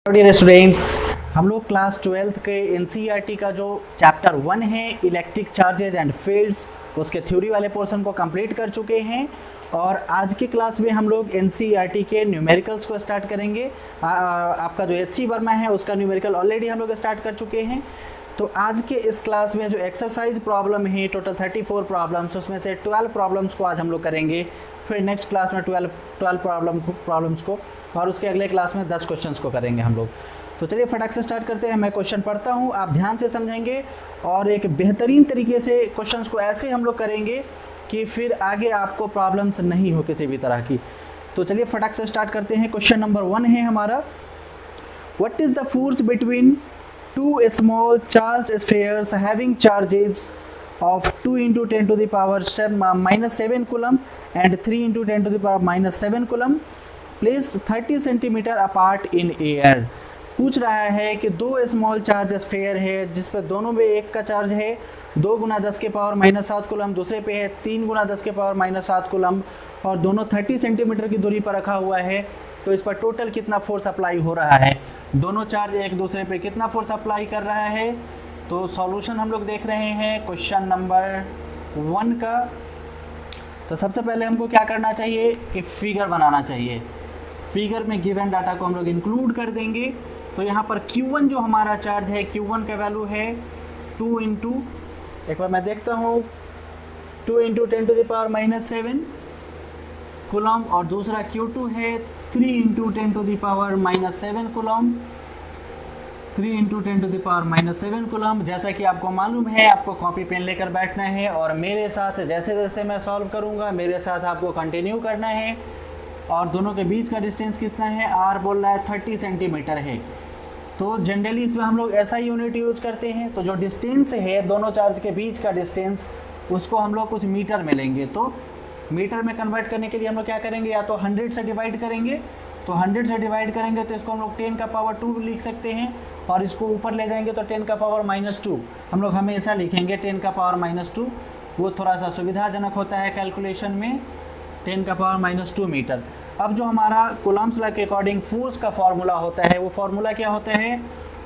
Dear students, हम लोग class 12th के एनसीईआरटी का जो चैप्टर 1 है इलेक्ट्रिक चार्जेज एंड फील्ड्स उसके थ्योरी वाले पोर्शन को कंप्लीट कर चुके हैं। और आज की क्लास में हम लोग एनसीईआरटी के न्यूमेरिकल्स को स्टार्ट करेंगे। आपका जो एचसी वर्मा है उसका न्यूमेरिकल ऑलरेडी हम लोग स्टार्ट कर चुके हैं। तो आज के इस क्लास में जो एक्सरसाइज प्रॉब्लम है टोटल 34 प्रॉब्लम्स, उसमें से 12 प्रॉब्लम्स को आज हम लोग करेंगे। फिर नेक्स्ट क्लास में 12 प्रॉब्लम्स को, और उसके अगले क्लास में 10 क्वेश्चंस को करेंगे हम लोग। तो चलिए फटाक से स्टार्ट करते हैं। मैं क्वेश्चन पढ़ता हूँ, आप ध्यान से समझेंगे और एक बेहतरीन तरीके से क्वेश्चंस को ऐसे हम लोग करेंगे कि फिर आगे आपको प्रॉब्लम्स नहीं हो किसी भी तरह की। तो चलिए फटाक से स्टार्ट करते हैं। क्वेश्चन नंबर 1 है हमारा, what is the force between two small charged spheres having charges of 2 into 10 to the power minus 7 coulomb and 3 into 10 to the power minus 7 coulomb placed 30 centimeter apart in air। पूछ रहा है कि दो small charge sphere है जिस पर दोनों में एक का चार्ज है 2 गुना 10 के पावर माइनस 7 कूलम, दूसरे पे है 3 गुना 10 के पावर माइनस 7 कूलम, और दोनों 30 सेंटीमीटर की दूरी पर रखा हुआ है। तो इस पर टोटल कितना फोर्स अप्लाई हो रहा है, दोनों चार्ज एक दूसरे पे कितना फोर्स अप्लाई कर रहा है। तो सॉल्यूशन हम लोग देख रहे हैं क्वेश्चन नंबर 1 का। तो सबसे पहले हमको क्या करना चाहिए कि फिगर बनाना चाहिए। फिगर में गिवन डाटा को हम लोग इंक्लूड कर देंगे। तो यहाँ पर Q1 जो हमारा चार्ज है, Q1 का वैल्यू है 2 इंटू, एक बार मैं देखता हूँ, 2 into 10 to the power minus 7 coulomb, और दूसरा Q2 है 3 into 10 to the power minus 7 coulomb, 3 into 10 to the power minus 7 coulomb. जैसा कि आपको मालूम है, आपको कॉपी पेन लेकर बैठना है और मेरे साथ जैसे जैसे मैं सॉल्व करूँगा मेरे साथ आपको कंटिन्यू करना है। और दोनों के बीच का डिस्टेंस कितना है, आर बोल रहा है 30 सेंटीमीटर है। तो जनरली इसमें हम लोग ऐसा यूनिट यूज करते हैं। तो जो डिस्टेंस है दोनों चार्ज के बीच का डिस्टेंस, उसको हम लोग कुछ मीटर में लेंगे। तो मीटर में कन्वर्ट करने के लिए हम लोग क्या करेंगे, या तो 100 से डिवाइड करेंगे। तो 100 से डिवाइड करेंगे तो इसको हम लोग 10 का पावर 2 लिख सकते हैं, और इसको ऊपर ले जाएंगे तो 10 का पावर माइनस 2 हम लोग हमेशा लिखेंगे। 10 का पावर माइनस 2 वो थोड़ा सा सुविधाजनक होता है कैलकुलेशन में, 10 का पावर माइनस 2 मीटर। अब जो हमारा कूलम्ब्स लॉ के अकॉर्डिंग फोर्स का फार्मूला होता है, वो फार्मूला क्या होता है,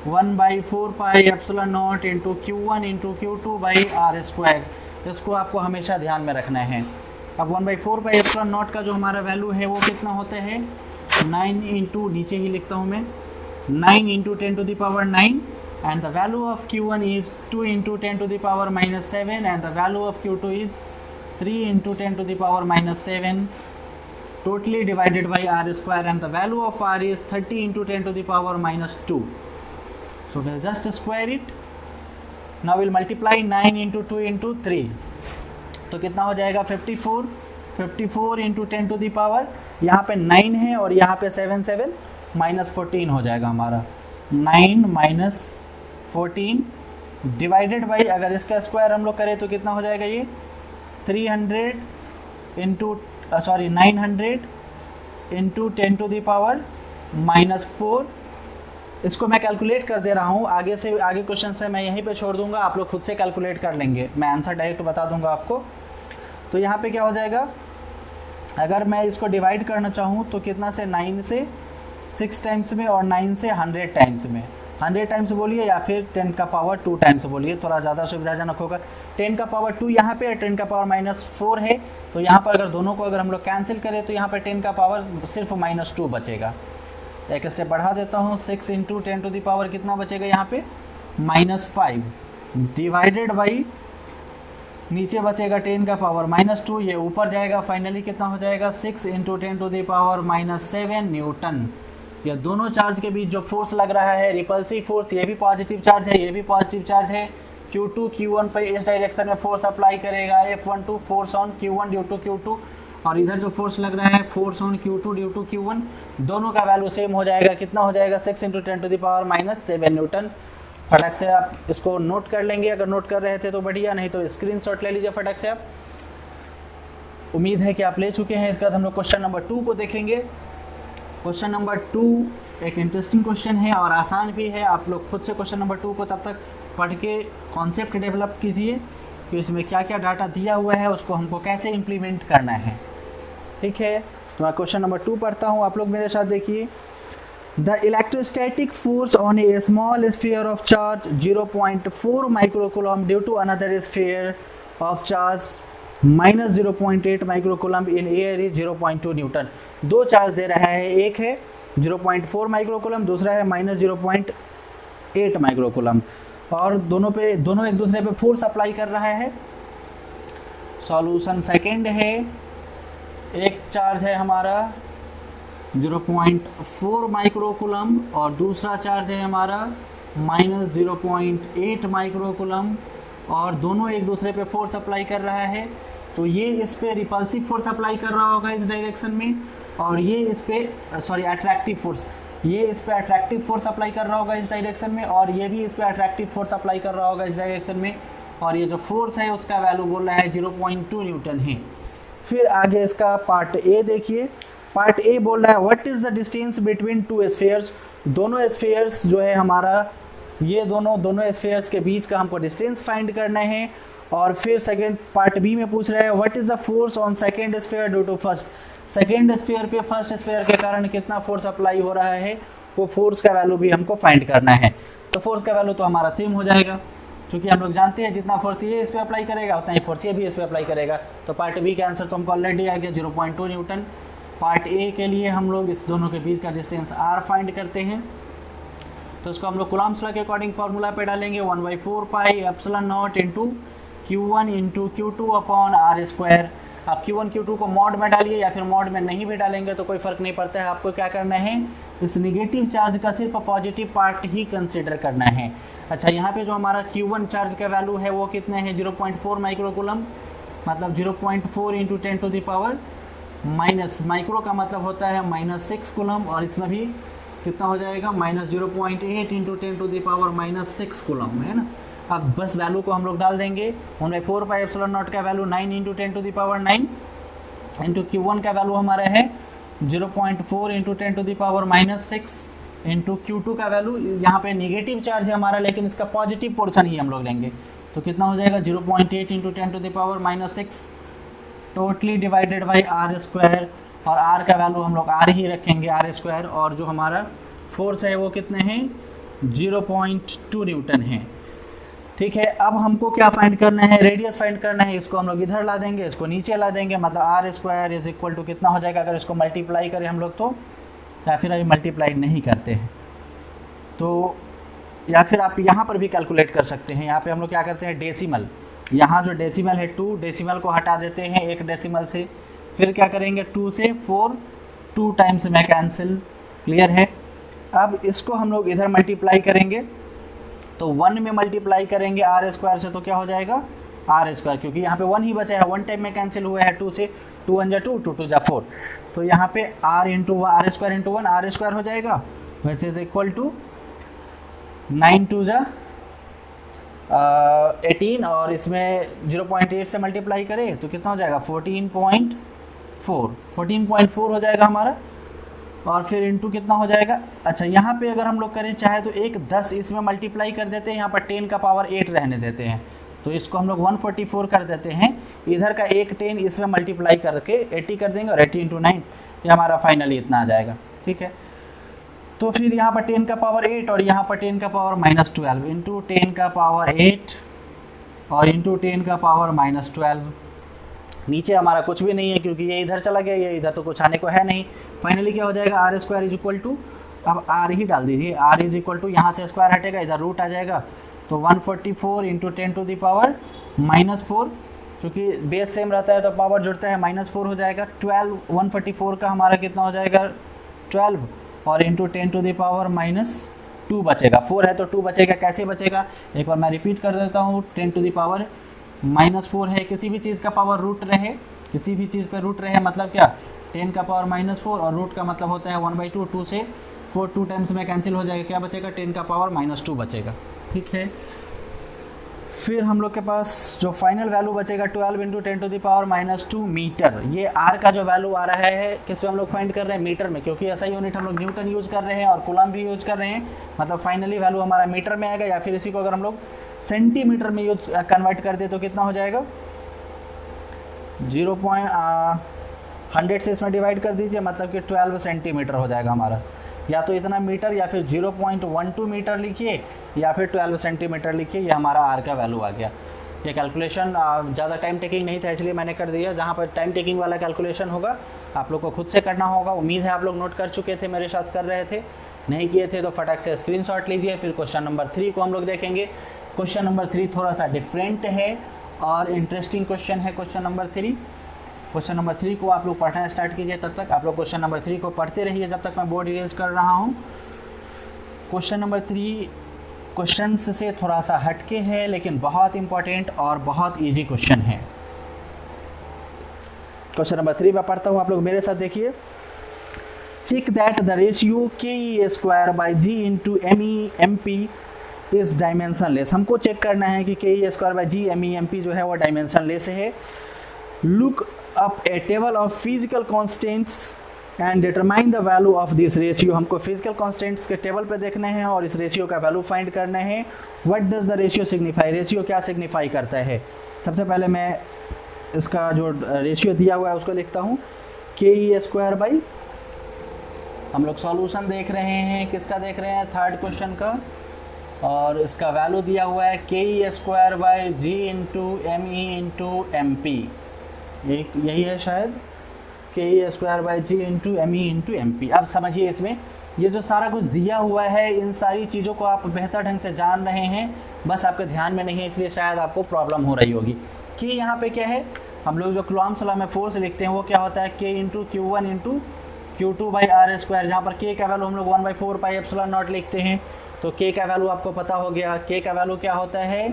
1/4 pi epsilon not into Q1 into Q2 by are square. इसको आपको हमेशा ध्यान में रखना है। अब 1/4 पाई एप्सिलॉन नॉट का जो हमारा वैल्यू है वो कितना होता है, 9 इंटू, नीचे ही लिखता हूँ मैं, 9 into 10 to the power 9, and the value of Q1 is 2 into 10 to the power minus 7, and the value of Q2 is 3 into 10 to the power minus 7 totally divided by r square, and the value of r is 30 into 10 to the power minus 2. So we'll just square it. Now we'll multiply 9 into 2 into 3. तो कितना हो जाएगा 54 into 10 to the power, यहाँ पे 9 है और यहाँ पे 7 माइनस 14 हो जाएगा हमारा, 9 माइनस 14 डिवाइडेड बाई, अगर इसका स्क्वायर हम लोग करें तो कितना हो जाएगा, ये 300 into 900 into 10 to the power minus 4। इसको मैं कैलकुलेट कर दे रहा हूँ, आगे से आगे क्वेश्चन से मैं यहीं पे छोड़ दूंगा, आप लोग खुद से कैलकुलेट कर लेंगे, मैं आंसर डायरेक्ट बता दूंगा आपको। तो यहाँ पे क्या हो जाएगा, अगर मैं इसको डिवाइड करना चाहूँ तो कितना से, 9 से 6 टाइम्स में, और 9 से 100 टाइम्स में। 100 टाइम्स बोलिए या फिर 10 का पावर 2 टाइम्स बोलिए, थोड़ा ज़्यादा सुविधाजनक होगा। 10 का पावर 2 यहाँ पे, 10 का पावर माइनस 4 है। तो यहाँ पर अगर दोनों को अगर हम लोग कैंसिल करें तो यहाँ पर 10 का पावर सिर्फ माइनस 2 बचेगा। एक स्टेप बढ़ा देता हूँ, 6 इंटू 10 टू दी पावर कितना बचेगा यहाँ पे, माइनस 5 डिवाइडेड बाई, नीचे बचेगा 10 का पावर माइनस 2, ये ऊपर जाएगा, फाइनली कितना हो जाएगा, 6 into 10 to the power minus 7 newton. ये दोनों चार्ज के बीच जो फोर्स लग रहा है, रिपल्सिव फोर्स, ये भी पॉजिटिव चार्ज है, ये भी पॉजिटिव चार्ज है। Q2 Q1 पर इस डायरेक्शन में फोर्स अप्लाई करेगा, F12 force on Q1 due to Q2, और इधर जो फोर्स लग रहा है force on Q2 due to Q1, दोनों का वैल्यू सेम हो जाएगा। कितना हो जाएगा, 6 into 10 to the power minus 7 newton. फटाक से आप इसको नोट कर लेंगे, अगर नोट कर रहे थे तो बढ़िया, नहीं तो स्क्रीनशॉट ले लीजिए फटाक से आप। उम्मीद है कि आप ले चुके हैं। इसके बाद हम लोग क्वेश्चन नंबर 2 को देखेंगे। क्वेश्चन नंबर 2 एक इंटरेस्टिंग क्वेश्चन है और आसान भी है। आप लोग खुद से क्वेश्चन नंबर 2 को तब तक पढ़ के कॉन्सेप्ट डेवलप कीजिए कि इसमें क्या क्या डाटा दिया हुआ है, उसको हमको कैसे इम्प्लीमेंट करना है। ठीक है, तो मैं क्वेश्चन नंबर 2 पढ़ता हूँ, आप लोग मेरे साथ देखिए। The electrostatic force on a small sphere of charge 0.4 microcoulomb due to another sphere of charge minus 0.8 microcoulomb in air is 0.2 newton. दो चार्ज दे रहा है, एक है 0.4 माइक्रोकूलम्ब, दूसरा है माइनस 0.8 माइक्रोकूलम्ब, और दोनों एक दूसरे पे फोर्स अप्लाई कर रहा है। सॉल्यूशन सेकंड है, एक चार्ज है हमारा 0.4 माइक्रोकूलम्ब और दूसरा चार्ज है हमारा माइनस 0.8 माइक्रोकूलम्ब, और दोनों एक दूसरे पे फोर्स अप्लाई कर रहा है। तो ये इस पे रिपल्सिव फोर्स अप्लाई कर रहा होगा इस डायरेक्शन में, और ये इस पे अट्रैक्टिव फोर्स, ये इस पे अट्रैक्टिव फोर्स अप्लाई कर रहा होगा इस डायरेक्शन में, और ये भी इस पे अट्रैक्टिव फोर्स अप्लाई कर रहा होगा इस डायरेक्शन में, और ये जो फोर्स है उसका वैल्यू बोल रहा है 0.2 न्यूटन है। फिर आगे इसका पार्ट ए देखिए। पार्ट ए बोल रहा है what is the distance between two spheres. दोनों स्फीयर्स जो है हमारा, ये दोनों स्फीयर्स के बीच का हमको डिस्टेंस फाइंड करना है। और फिर सेकंड पार्ट बी में पूछ रहा है what is the force on second sphere due to first. Second sphere पे फर्स्ट स्फीयर के कारण कितना फोर्स अप्लाई हो रहा है, वो फोर्स का वैल्यू भी हमको फाइंड करना है। तो फोर्स का वैल्यू तो हमारा सेम हो जाएगा, क्योंकि हम लोग जानते हैं जितना फोर्स ये इस पर अप्लाई करेगा उतना ही फोर्स ये भी इस पर अप्लाई करेगा। तो पार्ट बी का आंसर तो हमको ऑलरेडी आ गया 0.2 न्यूटन। पार्ट ए के लिए हम लोग इस दोनों के बीच का डिस्टेंस आर फाइंड करते हैं। तो इसको हम लोग कूलम्ब्स लॉ के अकॉर्डिंग फार्मूला पे डालेंगे 1/4 pi epsilon not into Q1 into Q2 upon r square. आप Q1 Q2 को मॉड में डालिए या फिर मॉड में नहीं भी डालेंगे तो कोई फ़र्क नहीं पड़ता है। आपको क्या करना है, इस निगेटिव चार्ज का सिर्फ पॉजिटिव पार्ट ही कंसिडर करना है। अच्छा, यहाँ पे जो हमारा Q1 चार्ज का वैल्यू है वो कितने हैं, 0.4 माइक्रोकूलम्ब, मतलब 0.4 into 10 to the power minus, micro का मतलब होता है -6 कूलम्ब, और इसमें भी कितना हो जाएगा -0.8 into 10 to the power -6 coulomb, है ना। अब बस वैल्यू को हम लोग डाल देंगे। 1/4 पाई एप्सिलॉन नॉट का value 9 into 10 to the power 9 into Q1 का वैल्यू हमारा है 0.4 into 10 to the power -6 into Q2 का वैल्यू, यहाँ पे नेगेटिव चार्ज है हमारा लेकिन इसका पॉजिटिव पोर्शन ही हम लोग लेंगे। तो कितना हो जाएगा 0.8 into 10 to the power -6 totally divided by are square, और आर का वैल्यू हम लोग आर ही रखेंगे, आर स्क्वायर, और जो हमारा फोर्स है वो कितने हैं 0.2 न्यूटन है। ठीक है, अब हमको क्या फाइंड करना है, रेडियस फाइंड करना है। इसको हम लोग इधर ला देंगे, इसको नीचे ला देंगे, मतलब r square is equal to कितना हो जाएगा, अगर इसको मल्टीप्लाई करें हम लोग तो, या फिर अभी मल्टीप्लाई नहीं करते हैं तो, या फिर आप यहाँ पर भी कैलकुलेट कर सकते हैं। यहाँ पे हम लोग क्या करते हैं, डेसिमल, यहाँ जो डेसिमल है 2, डेसिमल को हटा देते हैं एक डेसिमल से, फिर क्या करेंगे 2 से 4, 2 टाइम्स में कैंसिल, क्लियर है। अब इसको हम लोग इधर मल्टीप्लाई करेंगे तो 1 में मल्टीप्लाई करेंगे आर स्क्वायर से, तो क्या हो जाएगा आर स्क्वायर, क्योंकि यहाँ पे 1 ही बचा है, 1 टाइम में कैंसिल हुआ है 2 से, 2 1 जा 2, 2 2 जा 4, तो यहाँ पे r into r square into 1 r square हो जाएगा, विच इज़ इक्वल टू 9 2 जा 18, और इसमें 0.8 से मल्टीप्लाई करें तो कितना हो जाएगा 14.4 हो जाएगा हमारा, और फिर इंटू कितना हो जाएगा। अच्छा, यहाँ पे अगर हम लोग करें चाहे तो एक 10 इसमें मल्टीप्लाई कर देते हैं, यहाँ पर 10 का पावर 8 रहने देते हैं, तो इसको हम लोग 144 कर देते हैं। इधर का एक 10 इसमें मल्टीप्लाई करके 80 कर देंगे, और 80 इंटू 9 ये हमारा फाइनली इतना आ जाएगा। ठीक है, तो फिर यहाँ पर 10 का पावर 8 और यहाँ पर 10 का पावर -12 इंटू 10 का पावर 8 और इंटू 10 का पावर -12। नीचे हमारा कुछ भी नहीं है क्योंकि ये इधर चला गया, ये इधर तो कुछ आने को है नहीं। फाइनली क्या हो जाएगा, r square is equal to, अब आर ही डाल दीजिए, आर इज इक्वल टू, यहाँ से स्क्वायर हटेगा इधर रूट आ जाएगा, तो 144 इंटू 10 टू द पावर -4, क्योंकि बेस सेम रहता है तो पावर जुड़ता है, -4 हो जाएगा। 12 144 का हमारा कितना हो जाएगा 12, और इंटू 10 टू द पावर -2 बचेगा, 4 है तो 2 बचेगा, कैसे बचेगा एक बार मैं रिपीट कर देता हूँ। 10 टू द पावर -4 है, किसी भी चीज़ का पावर रूट रहे, किसी भी चीज़ पर रूट रहे मतलब क्या 10 का पावर -4, और रूट का मतलब होता है 1/2, 2 से 4 2 टाइम्स में कैंसिल हो जाएगा, क्या बचेगा 10 का पावर -2 बचेगा। ठीक है, फिर हम लोग के पास जो फाइनल वैल्यू बचेगा 12 into 10 to the power -2 metre. ये आर का जो वैल्यू आ रहा है किस में हम लोग फाइंड कर रहे हैं, मीटर में, क्योंकि ऐसा यूनिट हम लोग न्यूटन यूज़ कर रहे हैं और कूलम भी यूज़ कर रहे हैं, मतलब फाइनली वैल्यू हमारा मीटर में आएगा। या फिर इसी को अगर हम लोग सेंटीमीटर में यूज कन्वर्ट कर दे तो कितना हो जाएगा 100 से इसमें डिवाइड कर दीजिए, मतलब कि 12 सेंटीमीटर हो जाएगा हमारा। या तो इतना मीटर या फिर 0.12 मीटर लिखिए या फिर 12 सेंटीमीटर लिखिए, ये हमारा आर का वैल्यू आ गया। ये कैलकुलेशन ज़्यादा टाइम टेकिंग नहीं था इसलिए मैंने कर दिया। जहाँ पर टाइम टेकिंग वाला कैलकुलेशन होगा आप लोग को खुद से करना होगा। उम्मीद है आप लोग नोट कर चुके थे, मेरे साथ कर रहे थे। नहीं किए थे तो फटाक से स्क्रीनशॉट लीजिए। फिर क्वेश्चन नंबर 3 को हम लोग देखेंगे। क्वेश्चन नंबर 3 थोड़ा सा डिफरेंट है और इंटरेस्टिंग क्वेश्चन है। क्वेश्चन नंबर 3 को आप लोग पढ़ना स्टार्ट कीजिए। तब तक आप लोग क्वेश्चन नंबर 3 को पढ़ते रहिए जब तक मैं बोर्ड इरेज कर रहा हूँ। क्वेश्चन नंबर 3 क्वेश्चंस से थोड़ा सा हटके है लेकिन बहुत इंपॉर्टेंट और बहुत इजी क्वेश्चन है। क्वेश्चन नंबर 3 मैं पढ़ता हूँ, आप लोग मेरे साथ देखिए। Check that the ratio k square by G into m e m p is dimensionless. हमको चेक करना है कि k square by G m e m p जो है वो डायमेंशनलेस है। Look up a table of physical constants and determine the value of this ratio. हमको फिजिकल कॉन्स्टेंट्स के टेबल पे देखना है और इस रेशियो का वैल्यू फाइंड करना है। What does the ratio signify, ratio क्या सिग्निफाई करता है। सबसे पहले मैं इसका जो रेशियो दिया हुआ है उसको लिखता हूँ, के स्क्वायर बाई, हम लोग सॉल्यूशन देख रहे हैं, किसका देख रहे हैं, थर्ड क्वेश्चन का, और इसका वैल्यू दिया हुआ है k square by G into m e into m p, एक यही है शायद, k square by G into m e into m p. अब समझिए इसमें ये जो सारा कुछ दिया हुआ है इन सारी चीज़ों को आप बेहतर ढंग से जान रहे हैं, बस आपके ध्यान में नहीं है इसलिए शायद आपको प्रॉब्लम हो रही होगी। कि यहाँ पे क्या है, हम लोग जो कूलॉम्स लॉ में फोर्स लिखते हैं वो क्या होता है, k into Q1 into Q2 by are square, जहाँ पर के का वैल्यू हम लोग 1/4 पाई एप्सिलॉन नॉट लिखते हैं। तो के का वैल्यू आपको पता हो गया, के का वैल्यू क्या होता है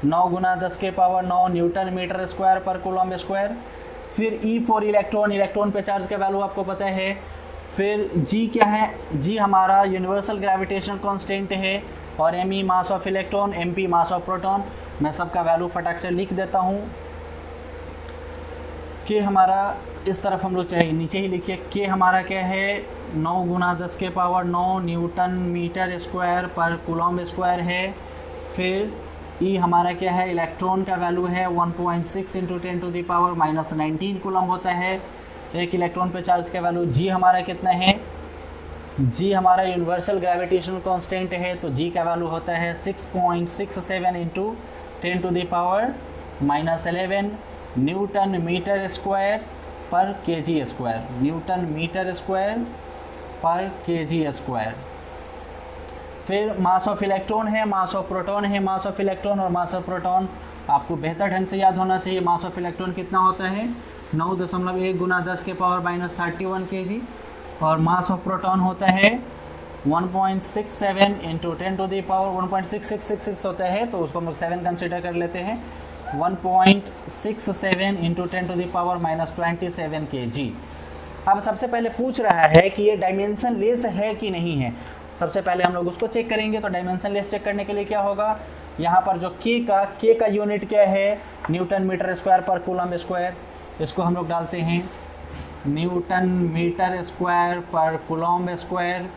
9 गुना 10 के पावर 9 न्यूटन मीटर स्क्वायर पर कूलॉम्ब स्क्वायर। फिर ई फॉर इलेक्ट्रॉन, इलेक्ट्रॉन पे चार्ज का वैल्यू आपको पता है। फिर जी क्या है, जी हमारा यूनिवर्सल ग्रेविटेशनल कांस्टेंट है, और m e mass of electron, m p mass of proton. मैं सबका वैल्यू फटाक से लिख देता हूँ। के हमारा इस तरफ हम लोग चाहे नीचे ही लिखिए, के हमारा क्या है 9 गुना 10 के पावर 9 न्यूटन मीटर स्क्वायर पर कूलॉम्ब स्क्वायर है। फिर ई हमारा क्या है, इलेक्ट्रॉन का वैल्यू है 1.6 into 10 to the power -19 coulomb होता है एक इलेक्ट्रॉन पे चार्ज का वैल्यू। जी हमारा कितना है, जी हमारा यूनिवर्सल ग्रेविटेशनल कांस्टेंट है, तो जी का वैल्यू होता है 6.67 into 10 to the power -11 newton metre square पर kg square, newton metre square पर केजी स्क्वायर। फिर मास ऑफ इलेक्ट्रॉन है, मास ऑफ प्रोटॉन है। मास ऑफ इलेक्ट्रॉन और मास ऑफ प्रोटॉन आपको बेहतर ढंग से याद होना चाहिए। मास ऑफ इलेक्ट्रॉन कितना होता है 9.1 गुना 10 के पावर -31 kg, और मास ऑफ प्रोटॉन होता है 1.67 इंटू 10 टू दी पावर 1.6666 होता है, तो उसको हम लोग 7 कंसिडर कर लेते हैं। 1.67 into 10 to the power -27 kg। अब सबसे पहले पूछ रहा है कि ये डायमेंशन लेस है कि नहीं है। सबसे पहले हम लोग उसको चेक करेंगे। तो डायमेंशन लेस चेक करने के लिए क्या होगा, यहाँ पर जो के का यूनिट क्या है न्यूटन मीटर स्क्वायर पर कूलॉम्ब स्क्वायर, इसको हम लोग डालते हैं न्यूटन मीटर स्क्वायर पर कूलॉम्ब स्क्वायर।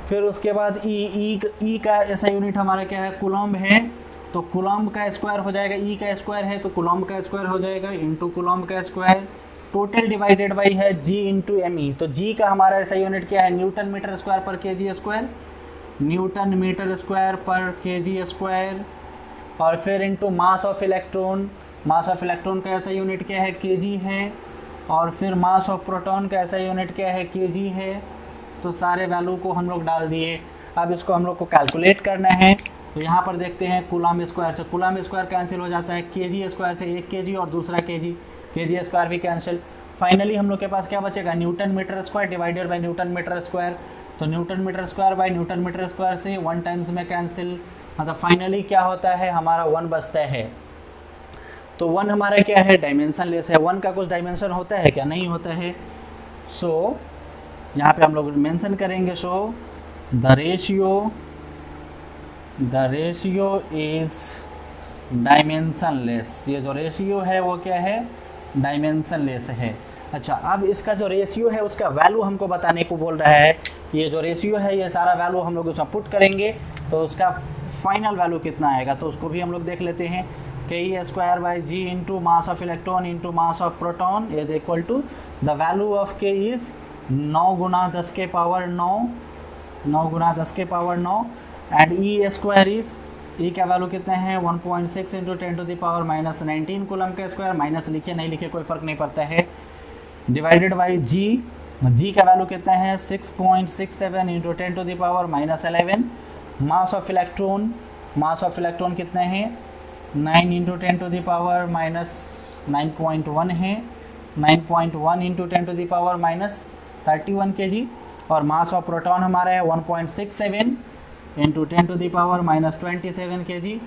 फिर उसके बाद ई का ऐसा यूनिट हमारा क्या है कूलॉम्ब है, तो कूलॉम्ब का स्क्वायर हो जाएगा, ई का स्क्वायर है तो कूलॉम्ब का स्क्वायर हो जाएगा इंटू कूलॉम्ब का स्क्वायर। टोटल डिवाइडेड बाई है जी इंटू एम ई, तो जी का हमारा ऐसा यूनिट क्या है न्यूटन मीटर स्क्वायर पर kg square, newton metre square पर केजी स्क्वायर। और फिर into mass of electron, mass of electron का ऐसा यूनिट क्या है केजी है, और फिर मास ऑफ प्रोटॉन का ऐसा यूनिट क्या है केजी है। तो सारे वैल्यू को हम लोग डाल दिए। अब इसको हम लोग को कैलकुलेट करना है। तो यहाँ पर देखते हैं कूलॉम्ब स्क्वायर से कूलॉम्ब स्क्वायर कैंसिल हो जाता है, केजी स्क्वायर से 1 kg और दूसरा केजी स्क्वायर भी कैंसिल। फाइनली हम लोग के पास क्या बचेगा newton metre square divided by newton metre square. तो newton metre square by newton metre square से 1 टाइम्स में कैंसिल, मतलब फाइनली क्या होता है हमारा 1 बचता है। तो 1 हमारा क्या है डायमेंशन लेस है। 1 का कुछ डायमेंशन होता है क्या, नहीं होता है। सो यहाँ पे हम लोग मेंशन करेंगे, so the ratio is dimension less. ये जो रेशियो है वो क्या है डायमेंशन लेस है। अच्छा, अब इसका जो रेशियो है उसका वैल्यू हमको बताने को बोल रहा है। ये जो रेशियो है ये सारा वैल्यू हम लोग उसमें पुट करेंगे तो उसका फाइनल वैल्यू कितना आएगा, तो उसको भी हम लोग देख लेते हैं। K square by G into mass of electron into mass of proton is equal to the value of K is 9 गुना 10 के पावर 9, 9 गुना 10 के power 9 and E square is, E का वैल्यू कितने हैं 1.6 into 10 to the power minus 19 coulomb का square, minus लिखे नहीं लिखे कोई फ़र्क नहीं पड़ता है, डिवाइडेड बाई जी, जी का वैल्यू कितना है 6.67 into 10 to the power minus 11, mass of electron, mass of electron कितने हैं 9 into 10 to the power minus 9.1 है, 9.1 into 10 to the power minus 31 kg, और मास ऑफ प्रोटॉन हमारा है 1.67 into 10 to the power minus 27 kg।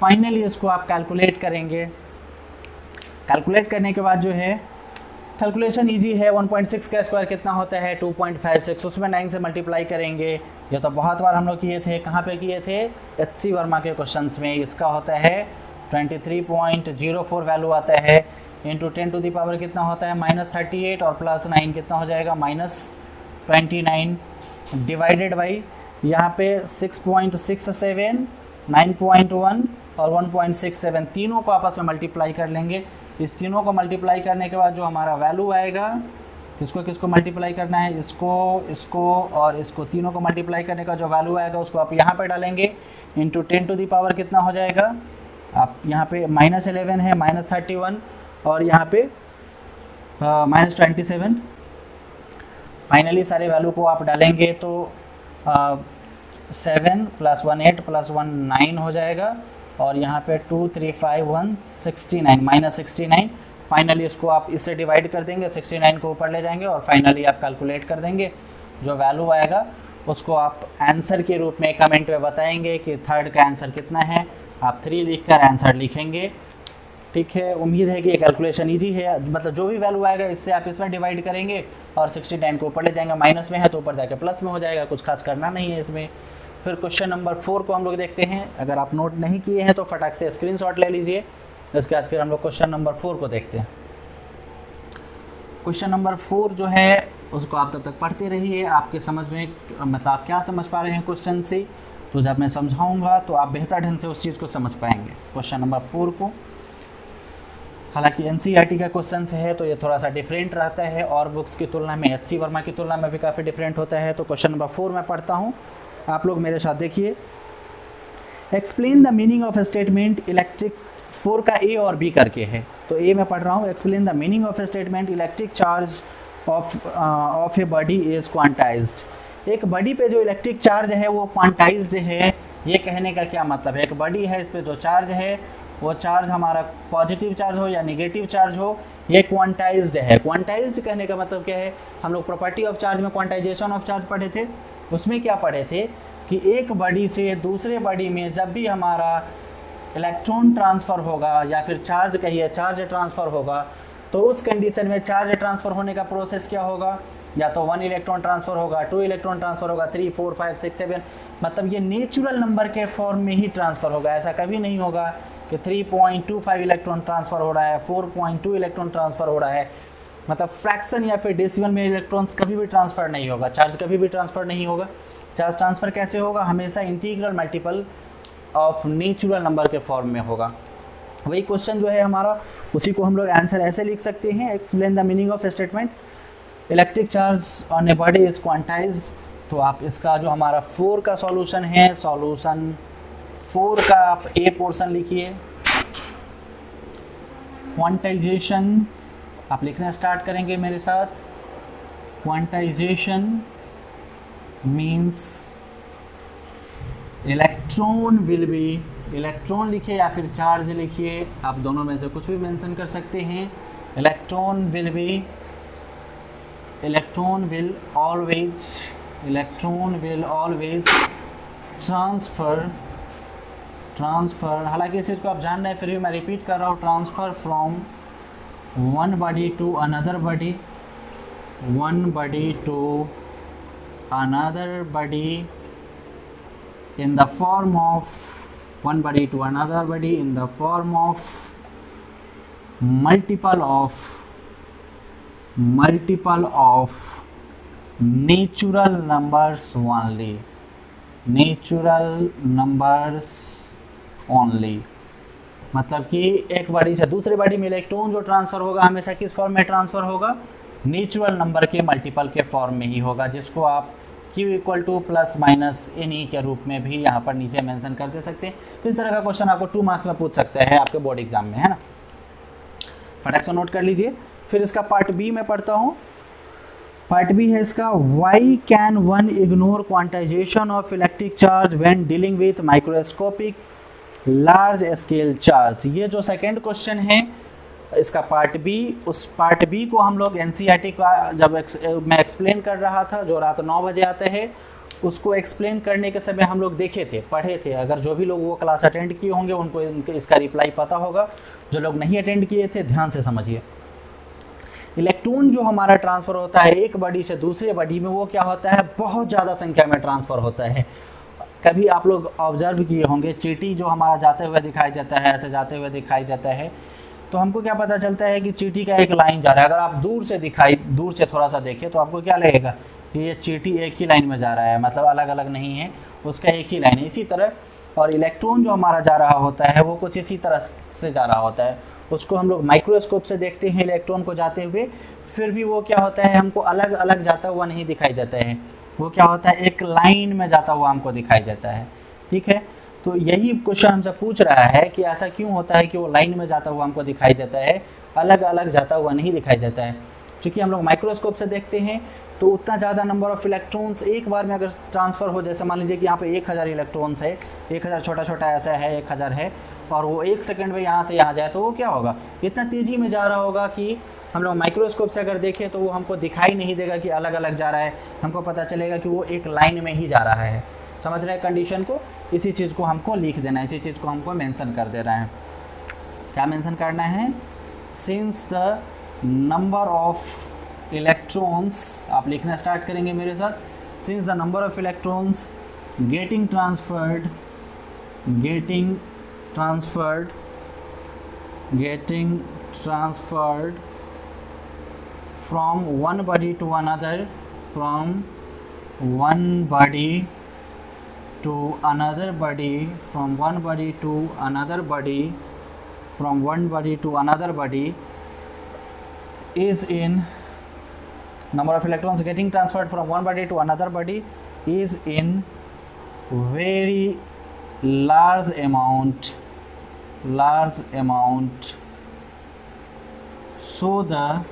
Finally इसको आप calculate करेंगे, calculate करने के बाद जो है कैलकुलेशन इजी है, 1.6 का स्क्वायर कितना होता है 2.56, उसमें 9 से मल्टीप्लाई करेंगे, ये तो बहुत बार हम लोग किए थे, कहाँ पे किए थे HC वर्मा के क्वेश्चंस में, इसका होता है 23.04 वैल्यू आता है, इंटू 10 टू द पावर कितना होता है माइनस 38 और प्लस 9 कितना हो जाएगा माइनस 29, डिवाइडेड बाई यहाँ पे 6.67, 9.1 और 1.67, तीनों को आपस में मल्टीप्लाई कर लेंगे। इस तीनों को मल्टीप्लाई करने के बाद जो हमारा वैल्यू आएगा, किसको किसको मल्टीप्लाई करना है, इसको इसको और इसको, तीनों को मल्टीप्लाई करने का जो वैल्यू आएगा उसको आप यहाँ पे डालेंगे, इंटू 10 टू द पावर कितना हो जाएगा, आप यहाँ पे माइनस 11 है, माइनस 31 और यहाँ पे माइनस 27, फाइनली सारे वैल्यू को आप डालेंगे तो 7 प्लस 1 8 प्लस 1 9 हो जाएगा, और यहाँ पे 2 3 5 1 69 माइनस 69, फाइनली इसको आप इससे डिवाइड कर देंगे, 69 को ऊपर ले जाएंगे और फाइनली आप कैलकुलेट कर देंगे, जो वैल्यू आएगा उसको आप आंसर के रूप में कमेंट में बताएंगे कि थर्ड का आंसर कितना है, आप 3 लिखकर आंसर लिखेंगे। ठीक है, उम्मीद है कि ये कैलकुलेशन ईजी है, मतलब जो भी वैल्यू आएगा इससे आप इसमें डिवाइड करेंगे और 69 को ऊपर ले जाएंगे, माइनस में है तो ऊपर जाके प्लस में हो जाएगा, कुछ खास करना नहीं है इसमें। फिर क्वेश्चन नंबर 4 को हम लोग देखते हैं, अगर आप नोट नहीं किए हैं तो फटाक से स्क्रीनशॉट ले लीजिए, इसके बाद फिर हम लोग क्वेश्चन नंबर 4 को देखते हैं। क्वेश्चन नंबर 4 जो है उसको आप तब तक पढ़ते रहिए, आपके समझ में मतलब आप क्या समझ पा रहे हैं क्वेश्चन से, तो जब मैं समझाऊंगा तो आप बेहतर ढंग से उस चीज़ को समझ पाएंगे। क्वेश्चन नंबर 4 को, हालांकि एनसीईआरटी का क्वेश्चन है तो ये थोड़ा सा डिफरेंट रहता है और बुक्स की तुलना में, HC वर्मा की तुलना में भी काफ़ी डिफरेंट होता है। तो क्वेश्चन नंबर 4 मैं पढ़ता हूँ, आप लोग मेरे साथ देखिए। Explain the meaning of statement electric, 4 का ए और बी करके है, तो ए मैं पढ़ रहा हूँ। Explain the meaning of statement electric charge of a body is quantized. एक बॉडी पे जो इलेक्ट्रिक चार्ज है वो क्वांटाइज्ड है, ये कहने का क्या मतलब है, एक बॉडी है इस पे जो चार्ज है वो चार्ज हमारा पॉजिटिव चार्ज हो या नेगेटिव चार्ज हो, ये क्वांटाइज्ड है। क्वांटाइज्ड कहने का मतलब क्या है, हम लोग प्रॉपर्टी ऑफ चार्ज में क्वांटाइजेशन ऑफ चार्ज पढ़े थे, उसमें क्या पढ़े थे कि एक बॉडी से दूसरे बॉडी में जब भी हमारा इलेक्ट्रॉन ट्रांसफ़र होगा या फिर चार्ज कहिए चार्ज ट्रांसफ़र होगा, तो उस कंडीशन में चार्ज ट्रांसफ़र होने का प्रोसेस क्या होगा, या तो 1 इलेक्ट्रॉन ट्रांसफ़र होगा, 2 इलेक्ट्रॉन ट्रांसफ़र होगा, 3 4 5 6 7, मतलब ये नेचुरल नंबर के फॉर्म में ही ट्रांसफ़र होगा। ऐसा कभी नहीं होगा कि 3.25 इलेक्ट्रॉन ट्रांसफ़र हो रहा है, 4.2 इलेक्ट्रॉन ट्रांसफ़र हो रहा है, मतलब फ्रैक्शन या फिर डेसिमल में इलेक्ट्रॉन्स कभी भी ट्रांसफ़र नहीं होगा, चार्ज कभी भी ट्रांसफ़र नहीं होगा। चार्ज ट्रांसफ़र कैसे होगा, हमेशा integral multiple of natural number के फॉर्म में होगा। वही क्वेश्चन जो है हमारा, उसी को हम लोग आंसर ऐसे लिख सकते हैं, explain the meaning of statement electric charge on a body is quantized. तो आप इसका जो हमारा 4 का सॉल्यूशन है, सॉल्यूशन 4 का आप ए पोर्शन लिखिए। क्वांटाइजेशन आप लिखना स्टार्ट करेंगे मेरे साथ। Quantization means electron will be, electron लिखिए या फिर चार्ज लिखिए, आप दोनों में से कुछ भी मेंशन कर सकते हैं। Electron will be, electron will always, electron will always transfer, हालांकि इस चीज़ को आप जान रहे हैं फिर भी मैं रिपीट कर रहा हूँ, transfer from one body to another body, one body to another body in the form of one body to another body in the form of multiple of natural numbers only, natural numbers only, मतलब कि एक body से दूसरे body में electron जो transfer होगा हमेशा किस फॉर्म में ट्रांसफ़र होगा, नेचुरल नंबर के मल्टीपल के फॉर्म में ही होगा, जिसको आप Q equal two plus minus NE के रूप में भी यहाँ पर नीचे मेंशन कर दे सकते हैं। इस तरह का क्वेश्चन आपको 2 मार्क्स में पूछ सकते हैं आपके बोर्ड एग्जाम में, है ना। फटाक से नोट कर लीजिए। फिर इसका पार्ट बी में पढ़ता हूँ। पार्ट बी है इसका, why can one ignore quantisation of electric charge when dealing with microscopic large scale charge. ये जो सेकेंड क्वेश्चन है इसका पार्ट बी, उस पार्ट बी को हम लोग NCERT का जब मैं एक्सप्लेन कर रहा था, जो रात 9 बजे आते हैं, उसको एक्सप्लेन करने के समय हम लोग देखे थे, पढ़े थे। अगर जो भी लोग वो क्लास अटेंड किए होंगे उनको इसका रिप्लाई पता होगा। जो लोग नहीं अटेंड किए थे ध्यान से समझिए। इलेक्ट्रॉन जो हमारा ट्रांसफ़र होता है एक बॉडी से दूसरे बॉडी में, वो क्या होता है, बहुत ज़्यादा संख्या में ट्रांसफ़र होता है। कभी आप लोग ऑब्जर्व किए होंगे, चींटी जो हमारा जाते हुए दिखाई देता है, ऐसे जाते हुए दिखाई देता है, तो हमको क्या पता चलता है कि चींटी का एक लाइन जा रहा है। अगर आप दूर से थोड़ा सा देखें तो आपको क्या लगेगा कि ये चींटी एक ही लाइन में जा रहा है, मतलब अलग अलग नहीं है, उसका एक ही लाइन है। इसी तरह और इलेक्ट्रॉन जो हमारा जा रहा होता है वो कुछ इसी तरह से जा रहा होता है। उसको हम लोग माइक्रोस्कोप से देखते हैं इलेक्ट्रॉन को जाते हुए, फिर भी वो क्या होता है, हमको अलग अलग जाता हुआ नहीं दिखाई देता है। वो क्या होता है, एक लाइन में जाता हुआ हमको दिखाई देता है। ठीक है, तो यही क्वेश्चन हमसे पूछ रहा है कि ऐसा क्यों होता है कि वो लाइन में जाता हुआ हमको दिखाई देता है, अलग अलग जाता हुआ नहीं दिखाई देता है। क्योंकि हम लोग माइक्रोस्कोप से देखते हैं तो उतना ज़्यादा नंबर ऑफ़ इलेक्ट्रॉन्स एक बार में अगर ट्रांसफ़र हो, जैसे मान लीजिए कि यहाँ पे 1000 इलेक्ट्रॉन्स है, 1000 छोटा छोटा ऐसा है, 1000 है, और वो 1 सेकंड में यहाँ से यहाँ जाए, तो वो क्या होगा, इतना तेज़ी में जा रहा होगा कि हम लोग माइक्रोस्कोप से अगर देखें तो वो हमको दिखाई नहीं देगा कि अलग अलग जा रहा है। हमको पता चलेगा कि वो एक लाइन में ही जा रहा है। समझ रहे हैं कंडीशन को? इसी चीज़ को हमको लिख देना है, इसी चीज़ को हमको मेंशन कर देना है। क्या मेंशन करना है? Since the number of electrons, आप लिखना स्टार्ट करेंगे मेरे साथ। Since the number of electrons getting transferred from one body to another, from one body to another body, from one body to another body, from one body to another body is in number of electrons getting transferred from one body to another body is in very large amount, so the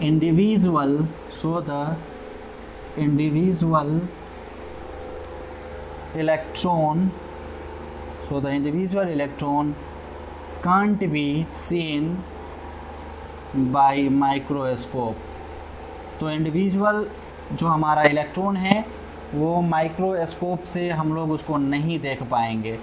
individual electron can't be seen by microscope। तो individual जो हमारा electron है वो microscope से हम लोग उसको नहीं देख पाएंगे,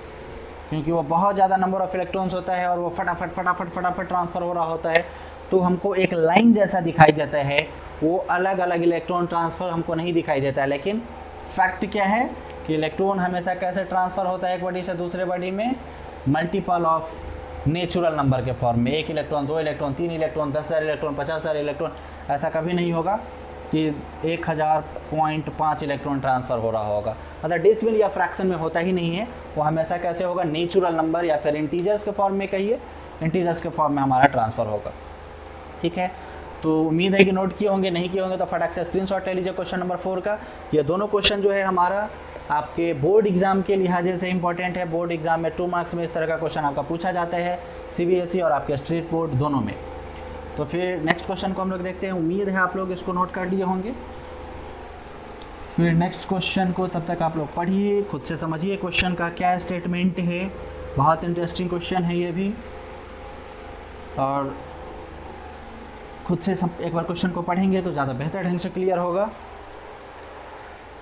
क्योंकि वो बहुत ज़्यादा नंबर ऑफ़ इलेक्ट्रॉन्स होता है और वो फटाफट ट्रांसफ़र हो रहा होता है। तो हमको एक लाइन जैसा दिखाई देता है, वो अलग अलग इलेक्ट्रॉन ट्रांसफ़र हमको नहीं दिखाई देता है। लेकिन फैक्ट क्या है कि इलेक्ट्रॉन हमेशा कैसे ट्रांसफ़र होता है एक बॉडी से दूसरे बॉडी में? मल्टीपल ऑफ नेचुरल नंबर के फॉर्म में। 1 electron, 2 electron, 3 electron, 10,000 electron, 50,000 electron. ऐसा कभी नहीं होगा कि 1000.5 इलेक्ट्रॉन ट्रांसफ़र हो रहा होगा। मतलब डेसिमल या फ्रैक्शन में होता ही नहीं है। वो हमेशा कैसे होगा? नेचुरल नंबर या फिर इंटीजर्स के फॉर्म में, कहिए इंटीजर्स के फॉर्म में हमारा ट्रांसफ़र होगा। ठीक है, तो उम्मीद है कि नोट किए होंगे, नहीं किए होंगे तो फटाक से स्क्रीनशॉट ले लीजिए क्वेश्चन नंबर 4 का। ये दोनों क्वेश्चन जो है हमारा आपके बोर्ड एग्जाम के लिहाजे से इंपॉर्टेंट है। बोर्ड एग्जाम में 2 मार्क्स में इस तरह का क्वेश्चन आपका पूछा जाता है, CBSE और आपके स्टेट बोर्ड दोनों में। तो फिर नेक्स्ट क्वेश्चन को हम लोग देखते हैं। उम्मीद है आप लोग इसको नोट कर लिए होंगे। फिर नेक्स्ट क्वेश्चन को तब तक आप लोग पढ़िए, खुद से समझिए क्वेश्चन का क्या स्टेटमेंट है। बहुत इंटरेस्टिंग क्वेश्चन है ये भी, और खुद से एक बार क्वेश्चन को पढ़ेंगे तो ज़्यादा बेहतर ढंग से क्लियर होगा।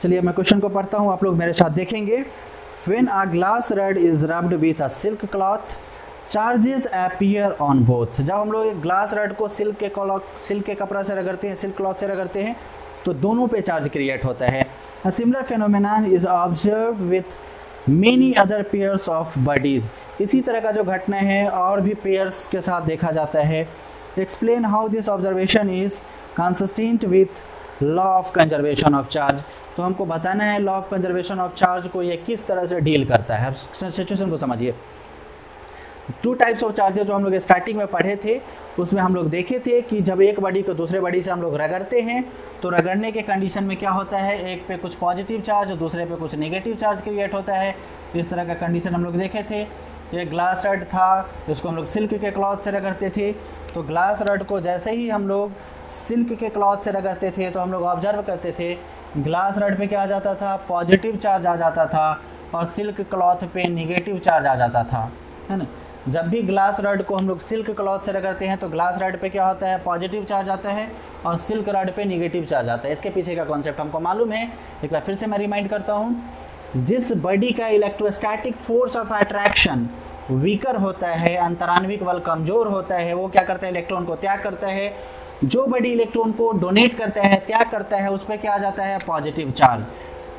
चलिए मैं क्वेश्चन को पढ़ता हूँ, आप लोग मेरे साथ देखेंगे। When a glass rod is rubbed with a silk cloth, charges appear on both। जब हम लोग एक ग्लास रड को सिल्क के कपड़ा से रगड़ते हैं, सिल्क क्लॉथ से रगड़ते हैं, तो दोनों पे चार्ज क्रिएट होता है। A similar phenomenon is observed with many other pairs of bodies। इसी तरह का जो घटना है और भी पेयर्स के साथ देखा जाता है। Explain how this observation is consistent with law of conservation of charge। तो हमको बताना है law of conservation of charge को ये किस तरह से डील करता है। सिचुएशन को समझिए। टू टाइप्स ऑफ चार्जेस जो हम लोग स्टार्टिंग में पढ़े थे, उसमें हम लोग देखे थे कि जब एक बॉडी को दूसरे बॉडी से हम लोग रगड़ते हैं तो रगड़ने के कंडीशन में क्या होता है, एक पे कुछ पॉजिटिव चार्ज और दूसरे पे कुछ नेगेटिव चार्ज क्रिएट होता है। इस तरह का कंडीशन हम लोग देखे थे। एक ग्लास रड था जिसको हम लोग सिल्क के क्लॉथ से रगड़ते थे, तो ग्लास रड को जैसे ही हम लोग सिल्क के क्लॉथ से रगड़ते थे तो हम लोग ऑब्जर्व करते थे ग्लास रड पे क्या आ जाता था, पॉजिटिव चार्ज आ जाता था, और सिल्क क्लॉथ पे नेगेटिव चार्ज आ जाता था, है ना। जब भी ग्लास रड को हम लोग सिल्क क्लॉथ से रगड़ते हैं तो ग्लास रड पे क्या होता है, पॉजिटिव चार्ज आता है, और सिल्क रड पे नेगेटिव चार्ज आता है। इसके पीछे का कॉन्सेप्ट हमको मालूम है, एक बार फिर से मैं रिमाइंड करता हूँ। जिस बॉडी का electrostatic force of attraction weaker होता है, अंतरान्विक बल कमजोर होता है, वो क्या करता है, इलेक्ट्रॉन को त्याग करता है। जो बॉडी इलेक्ट्रॉन को डोनेट करता है, त्याग करता है, उस पर क्या आ जाता है, पॉजिटिव चार्ज।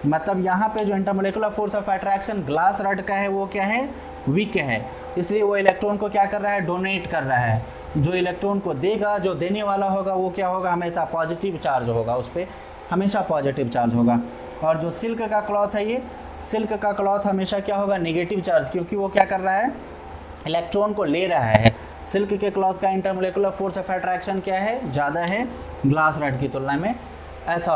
मतलब यहाँ पे जो intermolecular force of attraction glass rod का है वो क्या है, वीक है, इसलिए वो इलेक्ट्रॉन को क्या कर रहा है, डोनेट कर रहा है। जो इलेक्ट्रॉन को देगा, जो देने वाला होगा, वो क्या होगा, हमेशा पॉजिटिव चार्ज होगा, उस पर हमेशा पॉजिटिव चार्ज होगा। और जो सिल्क का क्लॉथ है, ये सिल्क का क्लॉथ हमेशा क्या होगा, नेगेटिव चार्ज, क्योंकि वो क्या कर रहा है, इलेक्ट्रॉन को ले रहा है। सिल्क के क्लॉथ का इंटरमोलिकुलर फोर्स ऑफ अट्रैक्शन क्या है, ज़्यादा है ग्लास रड की तुलना में। ऐसा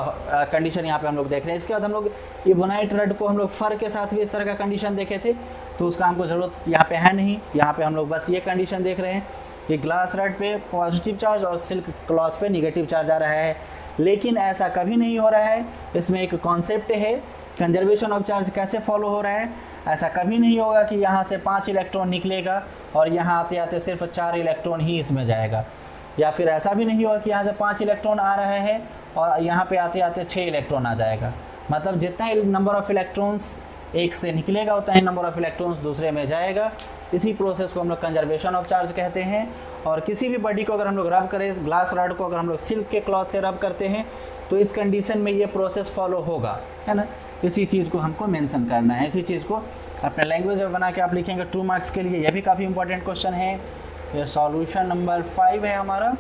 कंडीशन यहाँ पे हम लोग देख रहे हैं। इसके बाद हम लोग इबोनाइट रड को हम लोग फर के साथ भी इस तरह का कंडीशन देखे थे, तो उसका हमको ज़रूरत यहाँ पे है नहीं। यहाँ पे हम लोग बस ये कंडीशन देख रहे हैं कि ग्लास रड पे पॉजिटिव चार्ज और सिल्क क्लॉथ पे नेगेटिव चार्ज आ रहा है। लेकिन ऐसा कभी नहीं हो रहा है। इसमें एक कॉन्सेप्ट है, कंजर्वेशन ऑफ चार्ज कैसे फॉलो हो रहा है। ऐसा कभी नहीं होगा कि यहाँ से 5 इलेक्ट्रॉन निकलेगा और यहाँ आते आते सिर्फ 4 इलेक्ट्रॉन ही इसमें जाएगा, या फिर ऐसा भी नहीं होगा कि यहाँ से 5 इलेक्ट्रॉन आ रहे हैं और यहाँ पे आते आते 6 इलेक्ट्रॉन आ जाएगा। मतलब जितना ही नंबर ऑफ इलेक्ट्रॉन्स एक से निकलेगा उतना ही नंबर ऑफ इलेक्ट्रॉन्स दूसरे में जाएगा। इसी प्रोसेस को हम लोग कंजर्वेशन ऑफ चार्ज कहते हैं। और किसी भी बॉडी को अगर हम लोग रब करें, ग्लास रड को अगर हम लोग सिल्क के क्लॉथ से रब करते हैं तो इस कंडीशन में ये प्रोसेस फॉलो होगा, है ना। इसी चीज़ को हमको मेंशन करना है, इसी चीज़ को अपने लैंग्वेज में बना के आप लिखेंगे 2 मार्क्स के लिए। यह भी काफ़ी इंपॉर्टेंट क्वेश्चन है। ये सॉल्यूशन नंबर 5 है हमारा।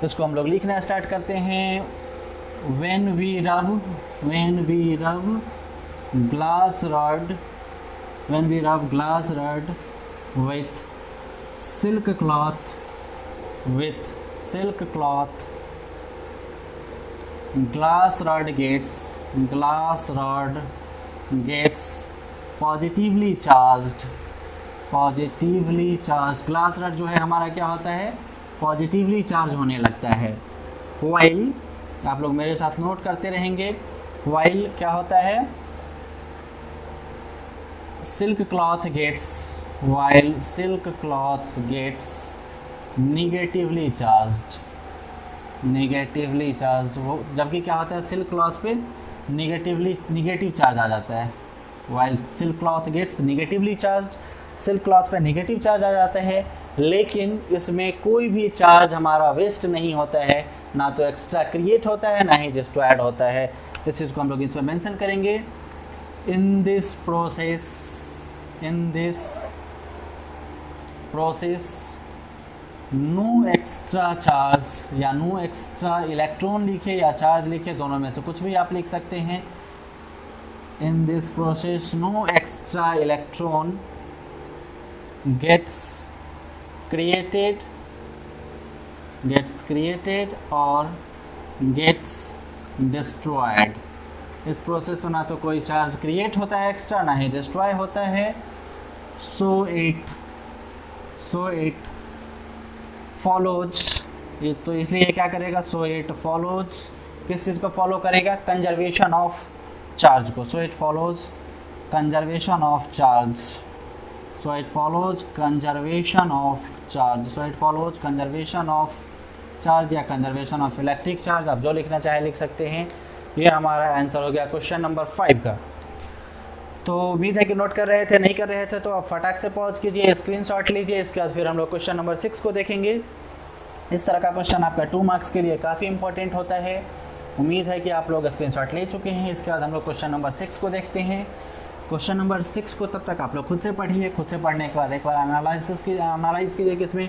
इसको हम लोग लिखना स्टार्ट करते हैं। when we rub glass rod with silk cloth glass rod gets positively charged। Glass rod जो है हमारा क्या होता है, पॉजिटिवली चार्ज होने लगता है। वाइल, आप लोग मेरे साथ नोट करते रहेंगे, वाइल क्या होता है, silk cloth gets negatively charge. वो जबकि क्या होता है, सिल्क क्लॉथ पे नेगेटिव चार्ज आ जाता है। While silk cloth gets negatively charge, silk cloth पे नेगेटिव चार्ज आ जाता है, लेकिन इसमें कोई भी चार्ज हमारा वेस्ट नहीं होता है, ना तो एक्स्ट्रा क्रिएट होता है ना ही डिस्ट्रॉयड होता है। इस चीज़ को हम लोग इसमें मेंशन करेंगे। In this process no extra charge या नो एक्स्ट्रा इलेक्ट्रॉन लिखे या चार्ज लिखे, दोनों में से कुछ भी आप लिख सकते हैं। In this process no extra electron gets created और gets destroyed। इस प्रोसेस में ना तो कोई चार्ज क्रिएट होता है एक्स्ट्रा, ना ही डिस्ट्रॉय होता है। so it follows, तो इसलिए क्या करेगा, so it follows, किस चीज़ को फॉलो करेगा, कंजर्वेशन ऑफ चार्ज को। so it follows conservation of charge या कंजर्वेशन ऑफ इलेक्ट्रिक चार्ज, आप जो लिखना चाहे लिख सकते हैं। ये हमारा आंसर हो गया क्वेश्चन नंबर 5 का। तो उम्मीद है कि नोट कर रहे थे, नहीं कर रहे थे तो आप फटाक से पॉज कीजिए, स्क्रीनशॉट लीजिए। इसके बाद फिर हम लोग क्वेश्चन नंबर 6 को देखेंगे। इस तरह का क्वेश्चन आपका 2 मार्क्स के लिए काफ़ी इंपॉर्टेंट होता है। उम्मीद है कि आप लोग स्क्रीनशॉट ले चुके हैं। इसके बाद हम लोग क्वेश्चन नंबर 6 को देखते हैं। क्वेश्चन नंबर 6 को तब तक आप लोग खुद से पढ़िए। खुद से पढ़ने के बाद एक बार एनालाइज कीजिए कि इसमें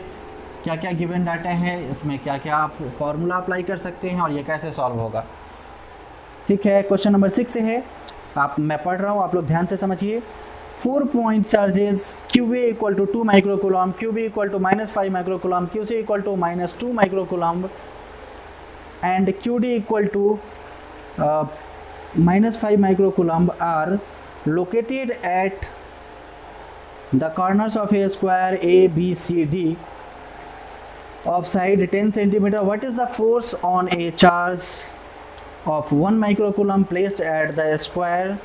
क्या क्या गिवन डाटा है, इसमें क्या क्या आप फॉर्मूला अप्लाई कर सकते हैं और ये कैसे सॉल्व होगा। ठीक है, क्वेश्चन नंबर 6 है, मैं पढ़ रहा हूँ, आप लोग ध्यान से समझिए। 4 point charges QA equal to 2 microcoulomb, QB equal to -5 microcoulomb, QC equal to -2 microcoulomb and QD equal to -5 microcoulomb are located at the corners of a square A, B, C, D of side 10 centimeter. What is the force on a charge of 1 microcoulomb placed at the square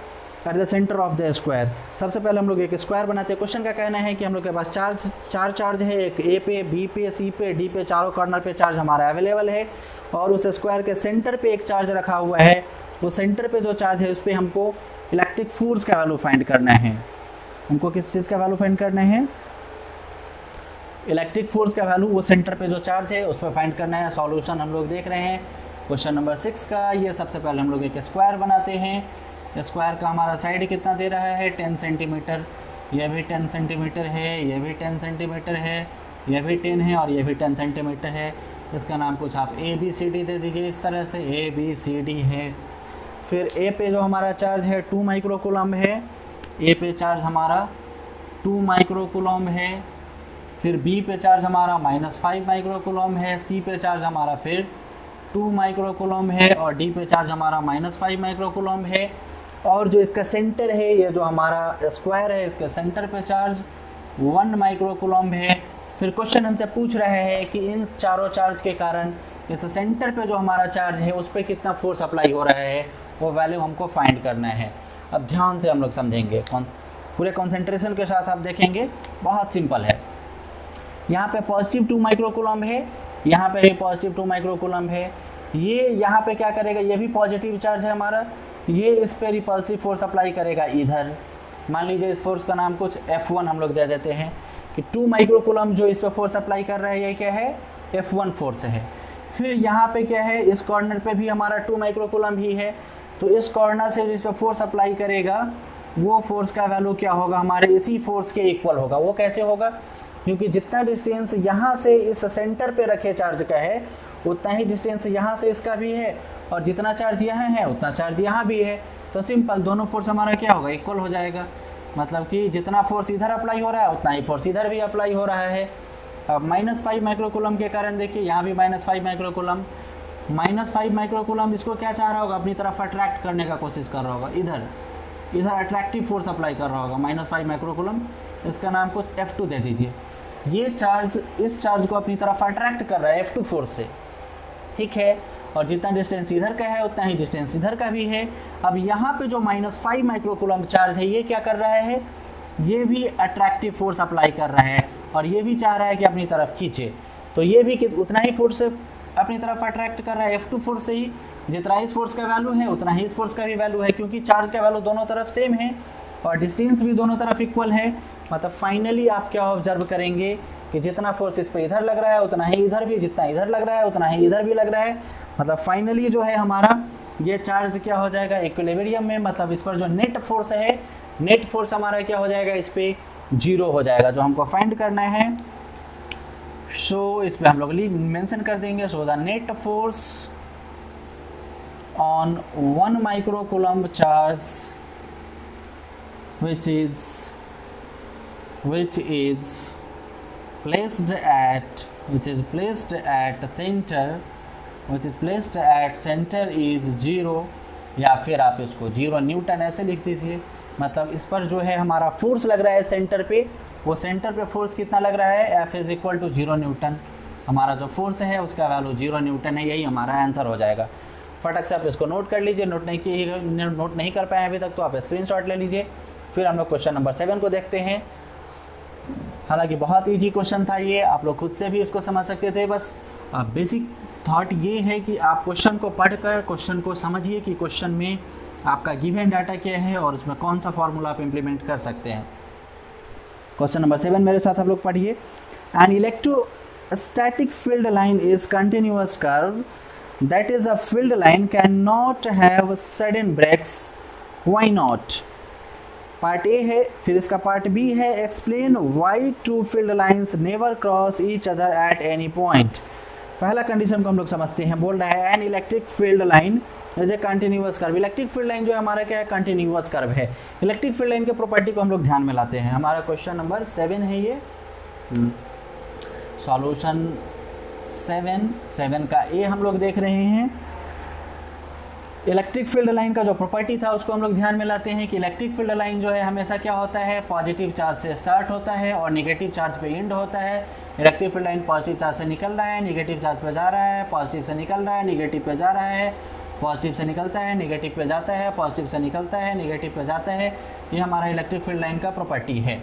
at the center of the square? सबसे पहले हम लोग एक square बनाते हैं। Question का कहना है कि हम लोग के पास चार चार्ज है, एक ए पे, बी पे, सी पे, डी पे, चारों कॉर्नर पे चार्ज हमारा अवेलेबल है और उस स्क्वायर के सेंटर पे एक चार्ज रखा हुआ है। वो सेंटर पे जो चार्ज है उस पर हमको इलेक्ट्रिक फोर्स का वैल्यू फाइंड करना है। हमको किस चीज़ का वैल्यू फाइंड करना है? इलेक्ट्रिक फोर्स का वैल्यू वो सेंटर पे जो चार्ज है उस पर फाइंड करना है। सॉल्यूशन हम लोग देख रहे हैं क्वेश्चन नंबर 6 का। ये सबसे पहले हम लोग एक स्क्वायर बनाते हैं। स्क्वायर का हमारा साइड कितना दे रहा है? 10 सेंटीमीटर। यह भी 10 सेंटीमीटर है, यह भी 10 सेंटीमीटर है, यह भी 10 है और यह भी 10 सेंटीमीटर है। इसका नाम कुछ आप ABCD दे दीजिए इस तरह से, ABCD है। फिर ए पे जो हमारा चार्ज है 2 माइक्रोकूलम्ब है। ए पे चार्ज हमारा 2 माइक्रोकूलम्ब है। फिर बी पे चार्ज हमारा -5 माइक्रोकूलम्ब है। सी पे चार्ज हमारा फिर 2 माइक्रोकूलम्ब है और डी पे चार्ज हमारा -5 माइक्रोकूलम्ब है। और जो इसका सेंटर है, ये जो हमारा स्क्वायर है, इसके सेंटर पे चार्ज 1 माइक्रोकूलम्ब है। फिर क्वेश्चन हमसे पूछ रहे हैं कि इन चारों चार्ज के कारण इस सेंटर पे जो हमारा चार्ज है उस पर कितना फोर्स अप्लाई हो रहा है, वो वैल्यू हमको फाइंड करना है। अब ध्यान से हम लोग समझेंगे, पूरे कंसंट्रेशन के साथ आप देखेंगे। बहुत सिंपल है। यहाँ पे पॉजिटिव 2 माइक्रोकूलम्ब है, यहाँ पे भी पॉजिटिव 2 माइक्रोकूलम्ब है। ये यहाँ पे क्या करेगा? ये भी पॉजिटिव चार्ज है हमारा, ये इस पे रिपल्सिव फोर्स अप्लाई करेगा इधर। मान लीजिए इस फोर्स का नाम कुछ F1 हम लोग दे देते हैं कि 2 माइक्रोकूलम्ब जो इस पे फोर्स अप्लाई कर रहा है ये क्या है? F1 फोर्स है। फिर यहाँ पे क्या है? इस कॉर्नर पे भी हमारा 2 माइक्रोकूलम्ब ही है, तो इस कॉर्नर से जिस पे फोर्स अप्लाई करेगा वो फोर्स का वैल्यू क्या होगा? हमारे इसी फोर्स के इक्वल होगा। वो कैसे होगा? क्योंकि जितना डिस्टेंस यहाँ से इस सेंटर पे रखे चार्ज का है उतना ही डिस्टेंस यहाँ से इसका भी है और जितना चार्ज यहाँ है उतना चार्ज यहाँ भी है। तो सिंपल, दोनों फोर्स हमारा क्या होगा? इक्वल हो जाएगा। मतलब कि जितना फोर्स इधर अप्लाई हो रहा है उतना ही फोर्स इधर भी अप्लाई हो रहा है। अब -5 माइक्रोकूलम्ब के कारण देखिए यहाँ भी -5 माइक्रोकूलम्ब। -5 माइक्रोकूलम्ब इसको क्या चाह रहा होगा? अपनी तरफ अट्रैक्ट करने का कोशिश कर रहा होगा। इधर अट्रैक्टिव फोर्स अप्लाई कर रहा होगा -5 माइक्रोकूलम्ब। इसका नाम कुछ F2 दे दीजिए। ये चार्ज इस चार्ज को अपनी तरफ अट्रैक्ट कर रहा है F2 फोर्स से, ठीक है। और जितना डिस्टेंस इधर का है उतना ही डिस्टेंस इधर का भी है। अब यहाँ पे जो -5 माइक्रोकूलम्ब चार्ज है ये क्या कर रहा है? ये भी अट्रैक्टिव फोर्स अप्लाई कर रहा है और ये भी चाह रहा है कि अपनी तरफ खींचे। तो ये भी उतना ही फोर्स अपनी तरफ अट्रैक्ट कर रहा है F2 फोर्स से ही। जितना इस फोर्स का वैल्यू है उतना ही इस फोर्स का भी वैल्यू है, क्योंकि चार्ज का वैल्यू दोनों तरफ सेम है और डिस्टेंस भी दोनों तरफ इक्वल है। मतलब फाइनली आप क्या ऑब्जर्व करेंगे कि जितना फोर्स इस पर इधर लग रहा है उतना ही इधर भी, जितना इधर लग रहा है उतना ही इधर भी लग रहा है। मतलब फाइनली जो है हमारा ये चार्ज क्या हो जाएगा? इक्विलिब्रियम में। मतलब इस पर जो नेट फोर्स है, नेट फोर्स हमारा क्या हो जाएगा? इस पर 0 हो जाएगा, जो हमको फाइंड करना है। सो इस पर हम लोग मेंशन कर देंगे। So the net force on 1 microcoulomb charge which is placed at center is 0, या फिर आप इसको 0 न्यूटन ऐसे लिख दीजिए। मतलब इस पर जो है हमारा फोर्स लग रहा है सेंटर पे, वो सेंटर पे फोर्स कितना लग रहा है? F is equal to 0 newton. हमारा जो फोर्स है उसका वैल्यू 0 न्यूटन है। यही हमारा आंसर हो जाएगा। फटक से आप इसको नोट कर लीजिए। नोट नहीं कर पाए अभी तक तो आप स्क्रीनशॉट ले लीजिए। फिर हम लोग क्वेश्चन नंबर 7 को देखते हैं। हालांकि बहुत ईजी क्वेश्चन था ये, आप लोग खुद से भी इसको समझ सकते थे। बस बेसिक थॉट ये है कि आप क्वेश्चन को पढ़कर क्वेश्चन को समझिए कि क्वेश्चन में आपका गिवन डाटा क्या है और उसमें कौन सा फॉर्मूला आप इम्प्लीमेंट कर सकते हैं। क्वेश्चन नंबर 7 मेरे साथ आप लोग पढ़िए। An electrostatic field line is continuous curve, that is a field line can not have sudden breaks, why not? Part A है। फिर इसका पार्ट बी है, explain why 2 field lines never cross each other at any point. पहला condition को हम लोग समझते हैं। बोल रहा है an electric field line as a continuous curve. Electric field line जो है हमारा क्या है, कंटिन्यूअस कर्व है। इलेक्ट्रिक फील्ड लाइन के प्रॉपर्टी को हम लोग ध्यान में लाते हैं। हमारा क्वेश्चन नंबर 7 है ये, सॉल्यूशन 7 का ए हम लोग देख रहे हैं। इलेक्ट्रिक फील्ड लाइन का जो प्रॉपर्टी था उसको हम लोग ध्यान में लाते हैं कि इलेक्ट्रिक फील्ड लाइन जो है हमेशा क्या होता है, पॉजिटिव चार्ज से स्टार्ट होता है और नेगेटिव चार्ज पे एंड होता है। Electric field line positive charge से निकल रहा है, नेगेटिव चार्ज पे जा रहा है, पॉजिटिव से निकल रहा है, नेगेटिव पे जा रहा है, पॉजिटिव से निकलता है, नेगेटिव पे जाता है, पॉजिटिव से निकलता है, नेगेटिव पे जाता है। ये हमारा इलेक्ट्रिक फील्ड लाइन का प्रॉपर्टी है।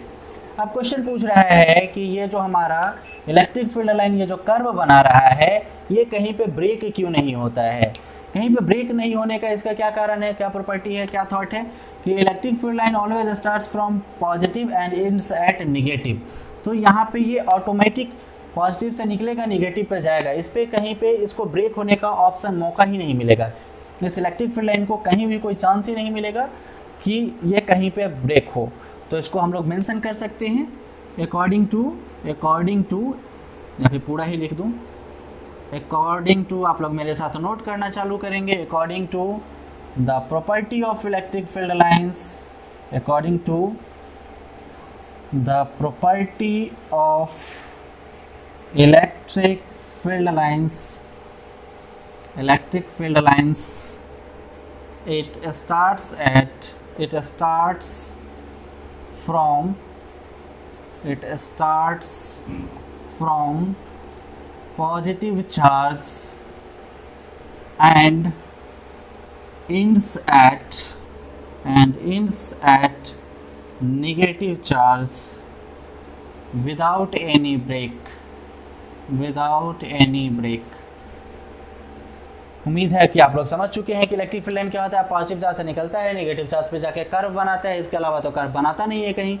अब क्वेश्चन पूछ रहा है कि ये जो हमारा इलेक्ट्रिक फील्ड लाइन ये जो कर्व बना रहा है ये कहीं पे ब्रेक क्यों नहीं होता है। कहीं पे ब्रेक नहीं होने का इसका क्या कारण है, क्या प्रॉपर्टी है, क्या थॉट है कि electric field line always starts from positive and ends at negative. तो यहाँ पे ये ऑटोमेटिक पॉजिटिव से निकलेगा, नेगेटिव पे जाएगा। इस पे कहीं पे इसको ब्रेक होने का ऑप्शन, मौका ही नहीं मिलेगा। इस इलेक्ट्रिक फील्ड लाइन को कहीं भी कोई चांस ही नहीं मिलेगा कि ये कहीं पे ब्रेक हो। तो इसको हम लोग मेंशन कर सकते हैं अकॉर्डिंग टू या फिर पूरा ही लिख दूँ, अकॉर्डिंग टू, आप लोग मेरे साथ नोट करना चालू करेंगे। According to the property of electric field lines, according to the property of electric field lines, it starts from positive charge and ends at negative charge without any break। उम्मीद है कि आप लोग समझ चुके हैं कि इलेक्ट्रिक फील्ड लाइन क्या होता है। पॉजिटिव चार्ज से निकलता है, नेगेटिव चार्ज पे जाके कर्व बनाता है, इसके अलावा तो कर्व बनाता नहीं है कहीं।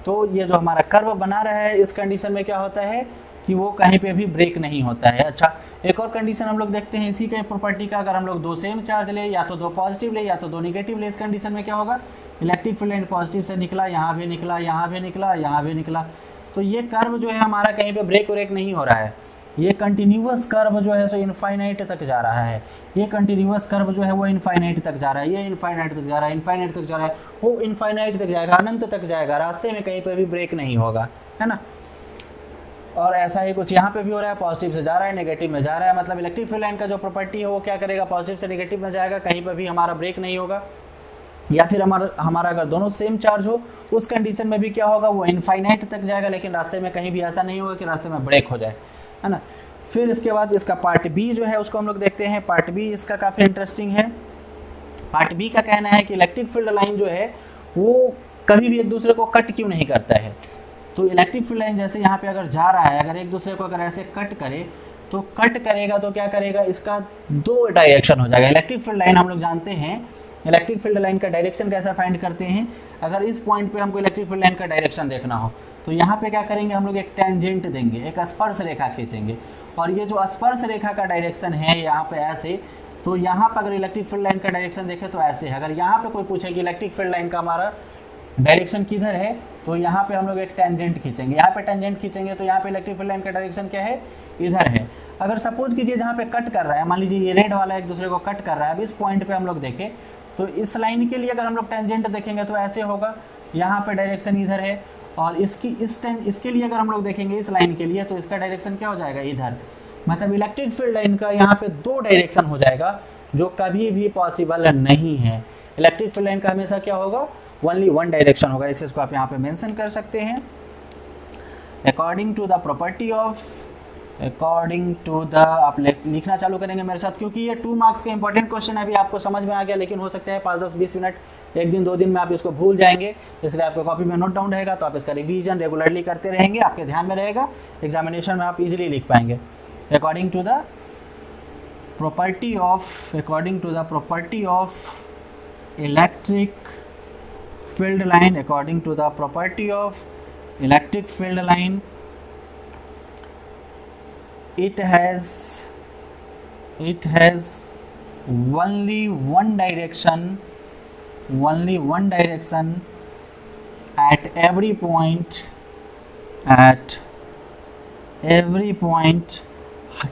तो ये जो हमारा कर्व बना रहा है इस कंडीशन में क्या होता है कि वो कहीं पे भी ब्रेक नहीं होता है। अच्छा, एक और कंडीशन हम लोग देखते हैं इसी के प्रॉपर्टी का। अगर हम लोग 2 सेम चार्ज ले, या तो 2 पॉजिटिव ले या तो 2 नेगेटिव ले, इस कंडीशन में क्या होगा, इलेक्ट्रिक फील्ड लाइन पॉजिटिव से निकला, यहाँ भी निकला, यहाँ भी निकला, यहाँ भी निकला। तो ये कर्व जो है हमारा कहीं पे ब्रेक नहीं हो रहा है। ये कंटिन्यूअस कर्व जो है सो इनफाइनाइट तक जा रहा है। ये कंटिन्यूअस कर्व जो है वो इनफाइनाइट तक जा रहा है, ये इनफाइनाइट तक जा रहा है, इनफाइनाइट तक जा रहा है, वो इनफाइनाइट तक जाएगा, अनंत तक जाएगा। रास्ते में कहीं पे भी ब्रेक नहीं होगा, है ना। और ऐसा ही कुछ यहाँ पे भी हो रहा है, पॉजिटिव से जा रहा है, नेगेटिव में जा रहा है। मतलब इलेक्ट्रिक फील्ड लाइन का जो प्रॉपर्टी है वो क्या करेगा, पॉजिटिव से नेगेटिव में जाएगा, कहीं पर भी हमारा ब्रेक नहीं होगा। या फिर हमारा अगर दोनों सेम चार्ज हो उस कंडीशन में भी क्या होगा, वो इनफाइनाइट तक जाएगा, लेकिन रास्ते में कहीं भी ऐसा नहीं होगा कि रास्ते में ब्रेक हो जाए, है ना। फिर इसके बाद इसका पार्ट बी जो है उसको हम लोग देखते हैं। पार्ट बी इसका काफ़ी इंटरेस्टिंग है। पार्ट बी का कहना है कि इलेक्ट्रिक फील्ड लाइन जो है वो कभी भी एक दूसरे को कट क्यों नहीं करता है। तो इलेक्ट्रिक फील्ड लाइन जैसे यहाँ पे अगर जा रहा है, अगर एक दूसरे को अगर ऐसे कट करे तो कट करेगा तो क्या करेगा, इसका 2 डायरेक्शन हो जाएगा। इलेक्ट्रिक फील्ड लाइन हम लोग जानते हैं, इलेक्ट्रिक फील्ड लाइन का डायरेक्शन कैसा फाइंड करते हैं। अगर इस पॉइंट पे हमको इलेक्ट्रिक फील्ड लाइन का डायरेक्शन देखना हो तो यहाँ पे क्या करेंगे, हम लोग एक टेंजेंट देंगे, एक स्पर्श रेखा खींचेंगे। और ये जो स्पर्श रेखा का डायरेक्शन है यहाँ पे ऐसे, तो यहाँ पर अगर इलेक्ट्रिक फील्ड लाइन का डायरेक्शन देखें तो ऐसे है। अगर यहाँ पे कोई पूछे कि इलेक्ट्रिक फील्ड लाइन का हमारा डायरेक्शन किधर है, तो यहाँ पे हम लोग एक टेंजेंट खींचेंगे। यहाँ पे टेंजेंट खींचेंगे तो यहाँ पे इलेक्ट्रिक फील्ड लाइन का डायरेक्शन क्या है, इधर है। अगर सपोज कीजिए जहाँ पे कट कर रहा है, मान लीजिए ये रेड वाला एक दूसरे को कट कर रहा है, अब इस पॉइंट पे हम लोग देखें तो इस लाइन के लिए अगर हम लोग टेंजेंट देखेंगे तो ऐसे होगा, यहाँ पे डायरेक्शन इधर है। और इसके लिए अगर हम लोग देखेंगे इस लाइन के लिए तो इसका डायरेक्शन क्या हो जाएगा, इधर। मतलब इलेक्ट्रिक फील्ड लाइन का यहाँ पे 2 डायरेक्शन हो जाएगा, जो कभी भी पॉसिबल नहीं है। इलेक्ट्रिक फील्ड लाइन का हमेशा क्या होगा, ओनली 1 डायरेक्शन होगा। इसको आप यहाँ पे मेंशन कर सकते हैं। According to the property of, according to the, आप लिखना चालू करेंगे मेरे साथ, क्योंकि ये 2 मार्क्स का इंपॉर्टेंट क्वेश्चन है। अभी आपको समझ में आ गया, लेकिन हो सकता है 5, 10, 20 मिनट, 1 दिन 2 दिन में आप इसको भूल जाएंगे, इसलिए आपको कॉपी में नोट डाउन रहेगा। तो आप इसका रिवीजन रेगुलरली करते रहेंगे, आपके ध्यान में रहेगा, एग्जामिनेशन में आप इजीली लिख पाएंगे। According to the property of, according to the property of electric field line, according to the property of electric field line, it has only one direction at every point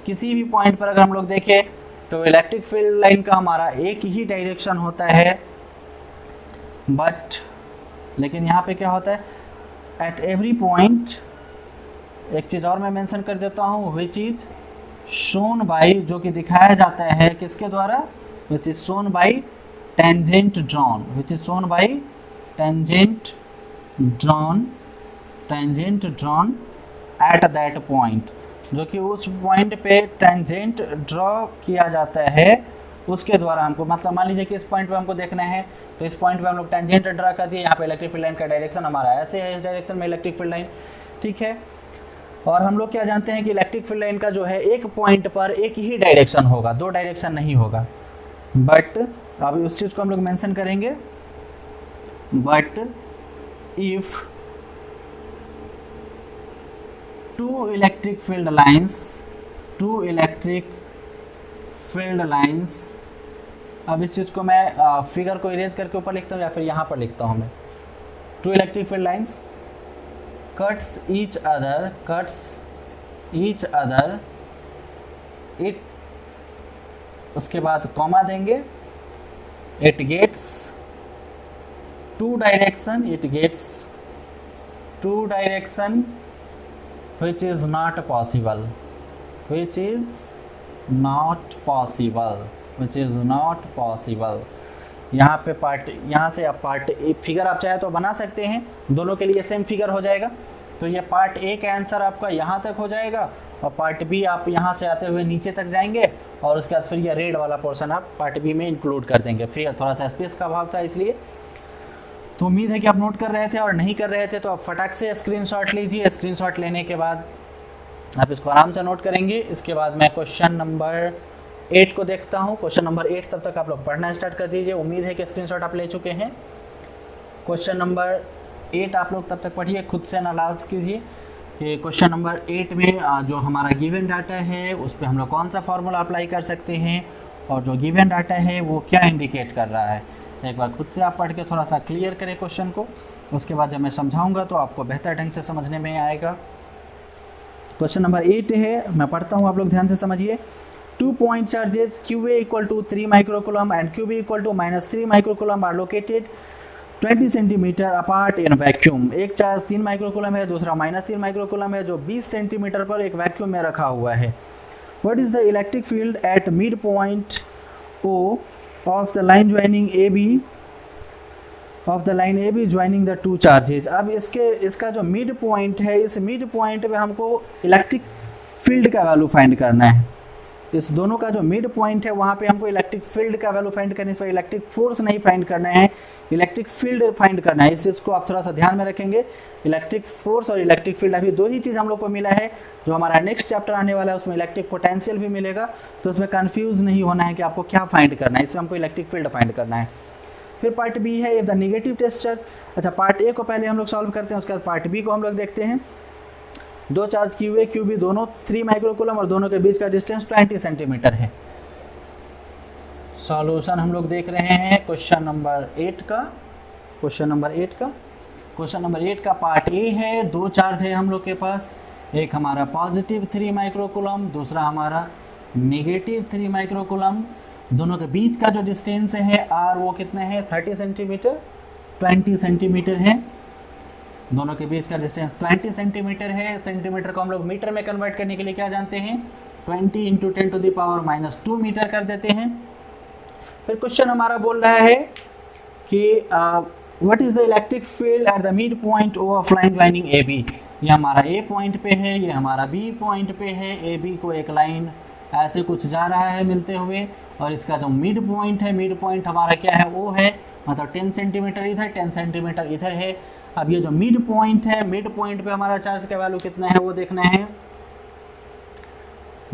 किसी भी point पर अगर हम लोग देखें तो इलेक्ट्रिक फील्ड लाइन का हमारा एक ही डायरेक्शन होता है, बट लेकिन यहाँ पे क्या होता है, एट एवरी पॉइंट, एक चीज़ और मैं मेंशन कर देता हूँ, विच इज शोन बाई, जो कि दिखाया जाता है किसके द्वारा, which is shown by tangent drawn, which is shown by tangent drawn at that point, जो कि उस पॉइंट पे टेंजेंट ड्रॉ किया जाता है उसके द्वारा हमको, मतलब मान लीजिए कि इस पॉइंट पे हमको देखना है, तो इस पॉइंट पे हम लोग टेंजेंट ड्रा कर दिए, यहाँ पे इलेक्ट्रिक फील्ड लाइन का डायरेक्शन हमारा ऐसे है, इस डायरेक्शन में इलेक्ट्रिक फील्ड लाइन, ठीक है। और हम लोग क्या जानते हैं कि इलेक्ट्रिक फील्ड लाइन का जो है एक पॉइंट पर एक ही डायरेक्शन होगा, दो डायरेक्शन नहीं होगा, बट अभी उस चीज़ को हम लोग मेंशन करेंगे, but if two electric field lines, अब इस चीज़ को मैं फिगर को इरेज करके ऊपर लिखता हूँ या फिर यहाँ पर लिखता हूँ मैं, two electric field lines cuts each other it, उसके बाद कॉमा देंगे, it gets two direction which is not possible। यहाँ पे पार्ट, यहाँ से आप पार्ट फिगर आप चाहे तो बना सकते हैं, दोनों के लिए सेम फिगर हो जाएगा। तो ये पार्ट ए का आंसर आपका यहाँ तक हो जाएगा, और पार्ट बी आप यहाँ से आते हुए नीचे तक जाएंगे, और उसके बाद फिर ये रेड वाला पोर्शन आप पार्ट बी में इंक्लूड कर देंगे। फिर थोड़ा सा स्पेस का अभाव था इसलिए। तो उम्मीद है कि आप नोट कर रहे थे, और नहीं कर रहे थे तो आप फटाक से स्क्रीनशॉट लीजिए। स्क्रीनशॉट लेने के बाद आप इसको आराम से नोट करेंगे। इसके बाद मैं क्वेश्चन नंबर 8 को देखता हूँ। क्वेश्चन नंबर 8 तब तक आप लोग पढ़ना स्टार्ट कर दीजिए। उम्मीद है कि स्क्रीनशॉट आप ले चुके हैं। क्वेश्चन नंबर 8 आप लोग तब तक पढ़िए, खुद से एनालाइज कीजिए कि क्वेश्चन नंबर 8 में जो हमारा गिवन डाटा है उस पर हम लोग कौन सा फार्मूला अप्लाई कर सकते हैं, और जो गिवन डाटा है वो क्या इंडिकेट कर रहा है। एक बार खुद से आप पढ़ के थोड़ा सा क्लियर करें क्वेश्चन को, उसके बाद जब मैं समझाऊंगा तो आपको बेहतर ढंग से समझने में आएगा। क्वेश्चन नंबर 8 है, मैं पढ़ता हूँ, आप लोग ध्यान से समझिए। 2 point charges QA equal to 3 microcoulomb and QB equal to -3 microcoulomb are located 20 centimetre apart in vacuum. एक चार्ज 3 माइक्रोकूलम है, दूसरा -3 माइक्रोकूलम है, जो 20 सेंटीमीटर पर एक वैक्यूम में रखा हुआ है। What is the electric field at mid point O of the line joining AB joining the two charges. अब इसका जो मिड पॉइंट है, इस मिड पॉइंट पे हमको इलेक्ट्रिक फील्ड का वैल्यू फाइंड करना है। इस दोनों का जो मिड पॉइंट है वहाँ पे हमको इलेक्ट्रिक फील्ड का वैल्यू फाइंड करना है। इस पर इलेक्ट्रिक फोर्स नहीं फाइंड करना है, इलेक्ट्रिक फील्ड फाइंड करना है। इस चीज़ को आप थोड़ा सा ध्यान में रखेंगे। इलेक्ट्रिक फोर्स और इलेक्ट्रिक फील्ड, अभी दो ही चीज़ हम लोग को मिला है। जो हमारा नेक्स्ट चैप्टर आने वाला है उसमें इलेक्ट्रिक पोटेंशियल भी मिलेगा, तो उसमें कन्फ्यूज़ नहीं होना है कि आपको क्या फाइंड करना है। इसमें हमको इलेक्ट्रिक फील्ड फाइंड करना है। फिर पार्ट बी है इफ द नेगेटिव टेस्टर। अच्छा, पार्ट ए को पहले हम लोग सॉल्व करते हैं, उसके बाद पार्ट बी को हम लोग देखते हैं। दो चार्ज QA QB दोनों 3 माइक्रोकूलम और दोनों के बीच का डिस्टेंस 20 सेंटीमीटर है। सॉल्यूशन हम लोग देख रहे हैं क्वेश्चन नंबर 8 का। क्वेश्चन नंबर 8 का पार्ट ए है। दो चार्ज है हम लोग के पास, एक हमारा पॉजिटिव 3 माइक्रोकूलम, दूसरा हमारा नेगेटिव 3 माइक्रोकूलम। दोनों के बीच का जो डिस्टेंस है R वो कितने हैं, 30 सेंटीमीटर, 20 सेंटीमीटर है। दोनों के बीच का डिस्टेंस 20 सेंटीमीटर है। सेंटीमीटर को हम लोग मीटर में कन्वर्ट करने के लिए क्या जानते हैं, 20 × 10⁻² मीटर कर देते हैं। फिर क्वेश्चन हमारा बोल रहा है कि what is the electric field at the mid point O of line joining AB। ये हमारा A पॉइंट पे है, ये हमारा B पॉइंट पे है। AB को एक लाइन ऐसे कुछ जा रहा है मिलते हुए, और इसका जो मिड पॉइंट है, मिड पॉइंट हमारा क्या है, O है, मतलब 10 सेंटीमीटर इधर, 10 सेंटीमीटर इधर है। अब ये जो मिड पॉइंट है, मिड पॉइंट पे हमारा चार्ज का वैल्यू कितना है वो देखना है।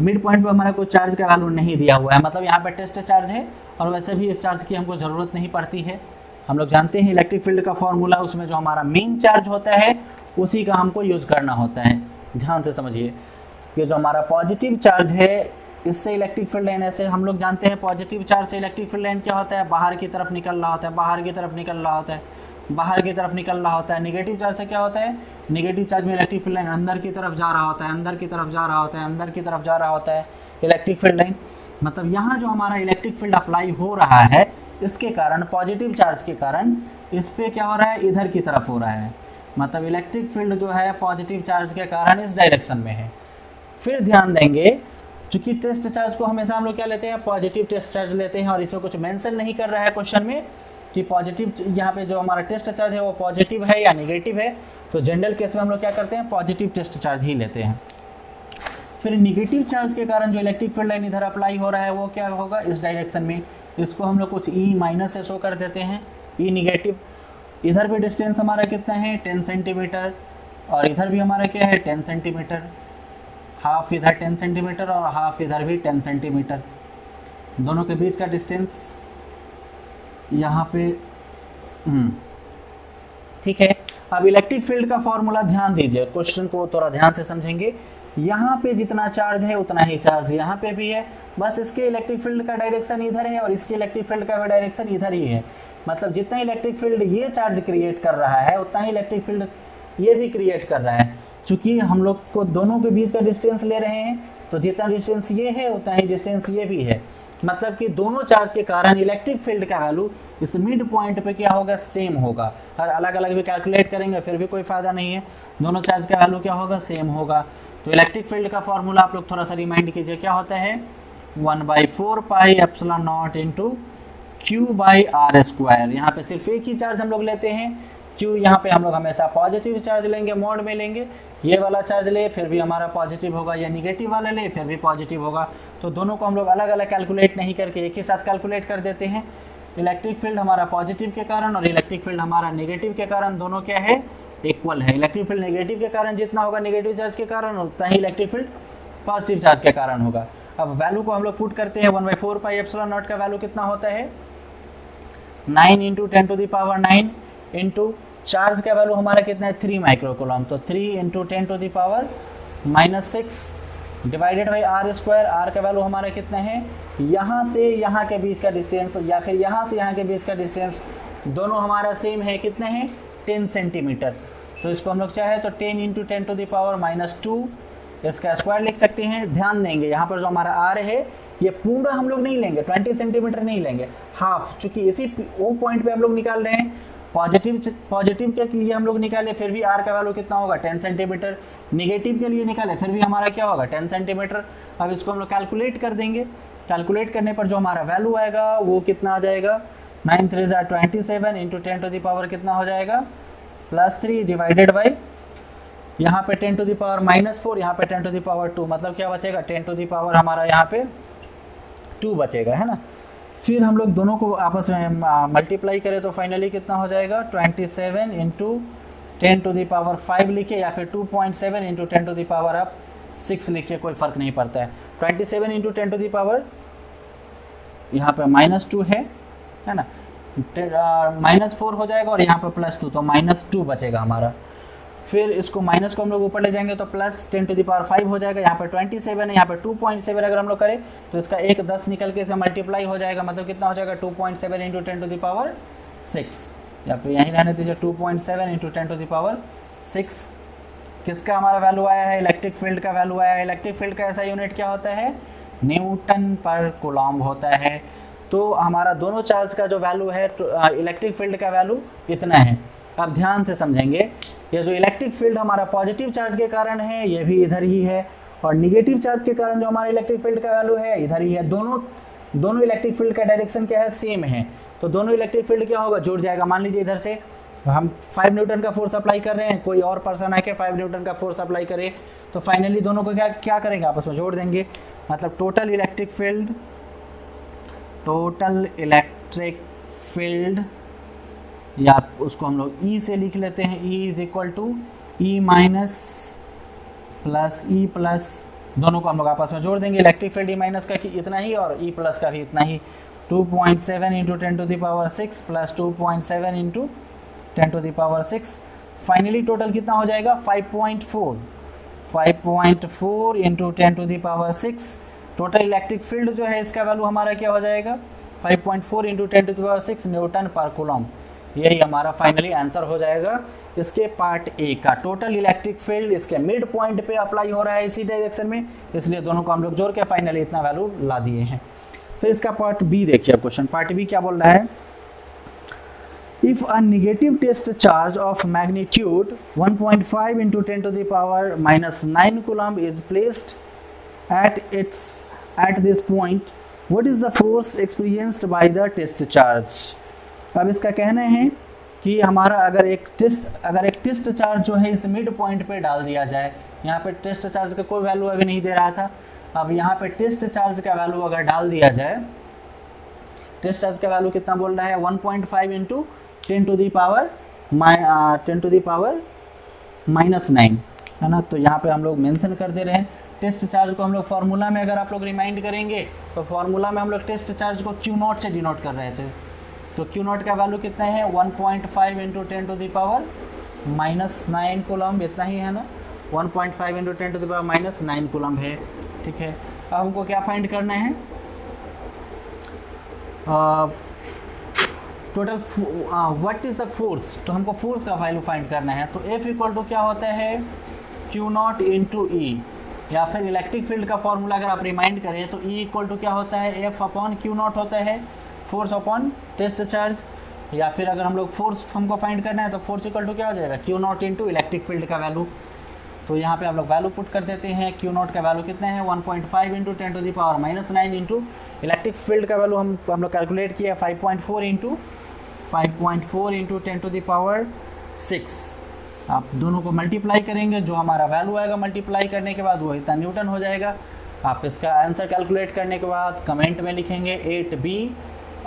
मिड पॉइंट पे हमारा कोई चार्ज का वैल्यू नहीं दिया हुआ है, मतलब यहाँ पे टेस्ट चार्ज है, और वैसे भी इस चार्ज की हमको ज़रूरत नहीं पड़ती है। हम लोग जानते हैं इलेक्ट्रिक फील्ड का फॉर्मूला, उसमें जो हमारा मेन चार्ज होता है उसी का हमको यूज़ करना होता है। ध्यान से समझिए कि जो हमारा पॉजिटिव चार्ज है, इससे इलेक्ट्रिक फील्ड लाइन, ऐसे हम लोग जानते हैं पॉजिटिव चार्ज से इलेक्ट्रिक फील्ड लाइन क्या होता है, बाहर की तरफ निकल रहा होता है, बाहर की तरफ निकल रहा होता है, बाहर की तरफ निकल रहा होता है। नेगेटिव चार्ज से क्या होता है, नेगेटिव चार्ज में इलेक्ट्रिक फील्ड लाइन अंदर की तरफ जा रहा होता है, अंदर की तरफ जा रहा होता है, अंदर की तरफ जा रहा होता है इलेक्ट्रिक फील्ड लाइन। मतलब यहाँ जो हमारा इलेक्ट्रिक फील्ड अप्लाई हो रहा है इसके कारण, पॉजिटिव चार्ज के कारण इस पे क्या हो रहा है, इधर की तरफ हो रहा है। मतलब इलेक्ट्रिक फील्ड जो है पॉजिटिव चार्ज के कारण इस डायरेक्शन में है। फिर ध्यान देंगे, चूंकि टेस्ट चार्ज को हमेशा हम लोग क्या लेते हैं, पॉजिटिव टेस्ट चार्ज लेते हैं, और इसमें कुछ मेंशन नहीं कर रहा है क्वेश्चन में कि पॉजिटिव, यहाँ पे जो हमारा टेस्ट चार्ज है वो पॉजिटिव है या नेगेटिव है। तो जनरल केस में हम लोग क्या करते हैं, पॉजिटिव टेस्ट चार्ज ही लेते हैं। फिर निगेटिव चार्ज के कारण जो इलेक्ट्रिक फील्ड लाइन इधर अप्लाई हो रहा है वो क्या होगा, इस डायरेक्शन में। इसको हम लोग कुछ ई माइनस से शो कर देते हैं, ई निगेटिव। इधर भी डिस्टेंस हमारा कितना है, 10 सेंटीमीटर, और इधर भी हमारा क्या है, 10 सेंटीमीटर। हाफ इधर 10 सेंटीमीटर और हाफ इधर भी 10 सेंटीमीटर। दोनों के बीच का डिस्टेंस यहाँ पे ठीक है। अब इलेक्ट्रिक फील्ड का फॉर्मूला ध्यान दीजिए, क्वेश्चन को थोड़ा ध्यान से समझेंगे। यहाँ पे जितना चार्ज है उतना ही चार्ज यहाँ पे भी है, बस इसके इलेक्ट्रिक फील्ड का डायरेक्शन इधर है और इसके इलेक्ट्रिक फील्ड का डायरेक्शन इधर ही है। मतलब जितना इलेक्ट्रिक फील्ड ये चार्ज क्रिएट कर रहा है उतना ही इलेक्ट्रिक फील्ड ये भी क्रिएट कर रहा है। चूँकि हम लोग को दोनों के बीच का डिस्टेंस ले रहे हैं, तो जितना डिस्टेंस ये है उतना ही डिस्टेंस ये भी है। मतलब कि दोनों चार्ज के कारण इलेक्ट्रिक फील्ड का वैल्यू इस मिड पॉइंट पे क्या होगा, सेम होगा। और अलग अलग भी कैलकुलेट करेंगे फिर भी कोई फ़ायदा नहीं है, दोनों चार्ज का वैल्यू क्या होगा, सेम होगा। तो इलेक्ट्रिक फील्ड का फॉर्मूला आप लोग थोड़ा सा रिमाइंड कीजिए, क्या होता है, 1/4 pi epsilon not into Q by are square. यहाँ पे सिर्फ एक ही चार्ज हम लोग लेते हैं, क्यू। यहाँ पे हम लोग हमेशा पॉजिटिव चार्ज लेंगे, मोड में लेंगे। ये वाला चार्ज ले फिर भी हमारा पॉजिटिव होगा, या निगेटिव वाला ले फिर भी पॉजिटिव होगा। तो दोनों को हम लोग अलग अलग कैलकुलेट नहीं करके एक ही साथ कैलकुलेट कर देते हैं। इलेक्ट्रिक फील्ड हमारा पॉजिटिव के कारण और इलेक्ट्रिक फील्ड हमारा नेगेटिव के कारण दोनों क्या है, इक्वल है। इलेक्ट्रिक फील्ड नेगेटिव के कारण जितना होगा नेगेटिव चार्ज के कारण, उतना ही इलेक्ट्रिक फील्ड पॉजिटिव चार्ज के कारण होगा। अब वैल्यू को हम लोग पुट करते हैं, 1/4 पाई एप्सिलॉन नॉट का वैल्यू कितना होता है, 9 × 10⁹ इंटू चार्ज का वैल्यू हमारा कितना है, 3 माइक्रोकूलम। तो 3 × 10⁻⁻6 divided by are square. R का वैल्यू हमारा कितना है, यहाँ से यहाँ के बीच का डिस्टेंस या फिर यहाँ से यहाँ के बीच का डिस्टेंस दोनों हमारा सेम है, कितने हैं, 10 सेंटीमीटर। तो इसको हम लोग चाहे तो 10 × 10⁻2 इसका स्क्वायर लिख सकते हैं। ध्यान देंगे यहाँ पर जो हमारा आर है ये पूरा हम लोग नहीं लेंगे, 20 सेंटीमीटर नहीं लेंगे, हाफ। चूँकि इसी वो पॉइंट पे हम लोग निकाल रहे हैं, पॉजिटिव के लिए हम लोग निकाले फिर भी आर का वैल्यू कितना होगा, 10 सेंटीमीटर। निगेटिव के लिए निकाले फिर भी हमारा क्या होगा, 10 सेंटीमीटर। अब इसको हम लोग कैलकुलेट कर देंगे। कैलकुलेट करने पर जो हमारा वैल्यू आएगा वो कितना आ जाएगा, 9 × 3 = 27 इंटू 10⁻⁻ कितना हो जाएगा, +3 डिवाइडेड बाई यहाँ पे 10⁻⁻4, यहाँ पे 10⁻2। मतलब क्या बचेगा, 10⁻, हमारा यहाँ पे 2 बचेगा, है ना। फिर हम लोग दोनों को आपस में मल्टीप्लाई करें तो फाइनली कितना हो जाएगा, 27 इंटू 10⁻5 लिखे या फिर 2.7 इंटू 10⁻6 लिखे, कोई फ़र्क नहीं पड़ता है। 27 इंटू 10⁻, यहाँ पे -2 है ना, -4 हो जाएगा और यहाँ पे +2, तो -2 बचेगा हमारा। फिर इसको माइनस को हम लोग ऊपर ले जाएंगे तो +10⁵ हो जाएगा। यहाँ पे 27 है, यहाँ पे 2.7 अगर हम लोग करें तो इसका 1 10 निकल के इसे मल्टीप्लाई हो जाएगा। मतलब कितना हो जाएगा, 2.7 इंटू 10⁻6, या फिर यहीं रहने दीजिए, 2.7 इंटू 10⁻6। किसका हमारा वैल्यू आया है, इलेक्ट्रिक फील्ड का वैल्यू आया है। इलेक्ट्रिक फील्ड का ऐसा यूनिट क्या होता है, न्यूटन पर कूलम्ब होता है। तो हमारा दोनों चार्ज का जो वैल्यू है, इलेक्ट्रिक फील्ड का वैल्यू इतना है। अब ध्यान से समझेंगे, ये जो इलेक्ट्रिक फील्ड हमारा पॉजिटिव चार्ज के कारण है ये भी इधर ही है, और निगेटिव चार्ज के कारण जो हमारा इलेक्ट्रिक फील्ड का वैल्यू है इधर ही है। दोनों इलेक्ट्रिक फील्ड का डायरेक्शन क्या है, सेम है। तो दोनों इलेक्ट्रिक फील्ड क्या होगा, जुड़ जाएगा। मान लीजिए इधर से हम 5 न्यूटन का फोर्स अप्लाई कर रहे हैं, कोई और पर्सन आके 5 न्यूटन का फोर्स अप्लाई करे, तो फाइनली दोनों को क्या करेंगे, आपस में जोड़ देंगे। मतलब टोटल इलेक्ट्रिक फील्ड या उसको हम लोग E से लिख लेते हैं, E = E- plus E plus, दोनों को हम लोग आपस में जोड़ देंगे। इलेक्ट्रिक फील्ड E- का इतना ही और E+ का भी इतना ही, 2.7 into 10⁻6 plus 2.7 into 10⁻6। Finally total कितना हो जाएगा, 5.4 इंटू 10⁻6। टोटल इलेक्ट्रिक फील्ड जो है इसका वैल्यू हमारा क्या हो जाएगा, 5.4 इंटू 10⁻6 न्यूटन पर कूलम। यही हमारा फाइनली आंसर हो जाएगा इसके पार्ट ए का। टोटल इलेक्ट्रिक फील्ड इसके मिड पॉइंट पे अप्लाई हो रहा है इसी डायरेक्शन में, इसलिए दोनों को हम लोग जोड़ के फाइनली इतना वैल्यू ला दिए हैं। फिर इसका पार्ट बी देखिए क्वेश्चन। पार्ट बी क्या बोल रहा है, if a negative test charge of magnitude 1.5 into 10 to the power minus 9 coulomb is placed at this point, what is the force experienced by the test charge? अब इसका कहना है कि हमारा अगर एक टेस्ट चार्ज जो है इस मिड पॉइंट पे डाल दिया जाए, यहाँ पे टेस्ट चार्ज का कोई वैल्यू अभी नहीं दे रहा था, अब यहाँ पे टेस्ट चार्ज का वैल्यू अगर डाल दिया जाए, टेस्ट चार्ज का वैल्यू कितना बोल रहा है 1.5 इंटू 10 to the power -9 है ना। तो यहाँ पे हम लोग मेंशन कर दे रहे हैं टेस्ट चार्ज को। हम लोग फार्मूला में अगर आप लोग रिमाइंड करेंगे तो फार्मूला में हम लोग टेस्ट चार्ज को Q नॉट से डिनोट कर रहे थे। तो Q नॉट का वैल्यू कितना है 1.5 into 10 to the power -9 coulomb, इतना ही है ना, 1.5 into 10 to the power -9 coulomb है। ठीक है, अब हमको क्या फाइंड करना है, total what is the force. तो हमको फोर्स का वैल्यू फाइंड करना है। तो F इक्वल टू क्या होता है Q नॉट इंटू E, या फिर इलेक्ट्रिक फील्ड का फॉर्मूला अगर आप रिमाइंड करें तो E इक्वल टू क्या होता है F अपॉन Q नॉट होता है, फोर्स अपॉन टेस्ट चार्ज। या फिर अगर हम लोग फोर्स हमको फाइंड करना है तो फोर्स इक्वल टू क्या हो जाएगा Q not into electric field का वैल्यू। तो यहाँ पे आप लोग वैल्यू पुट कर देते हैं। Q नॉट का वैल्यू कितना है 1.5 into 10 to the power -9 into electric field का वैल्यू हम लोग कैलकुलेट किया 5.4 इंटू 10 to the power 6। आप दोनों को मल्टीप्लाई करेंगे, जो हमारा वैल्यू आएगा मल्टीप्लाई करने के बाद वो इतना न्यूटन हो जाएगा। आप इसका आंसर कैलकुलेट करने के बाद कमेंट में लिखेंगे 8B,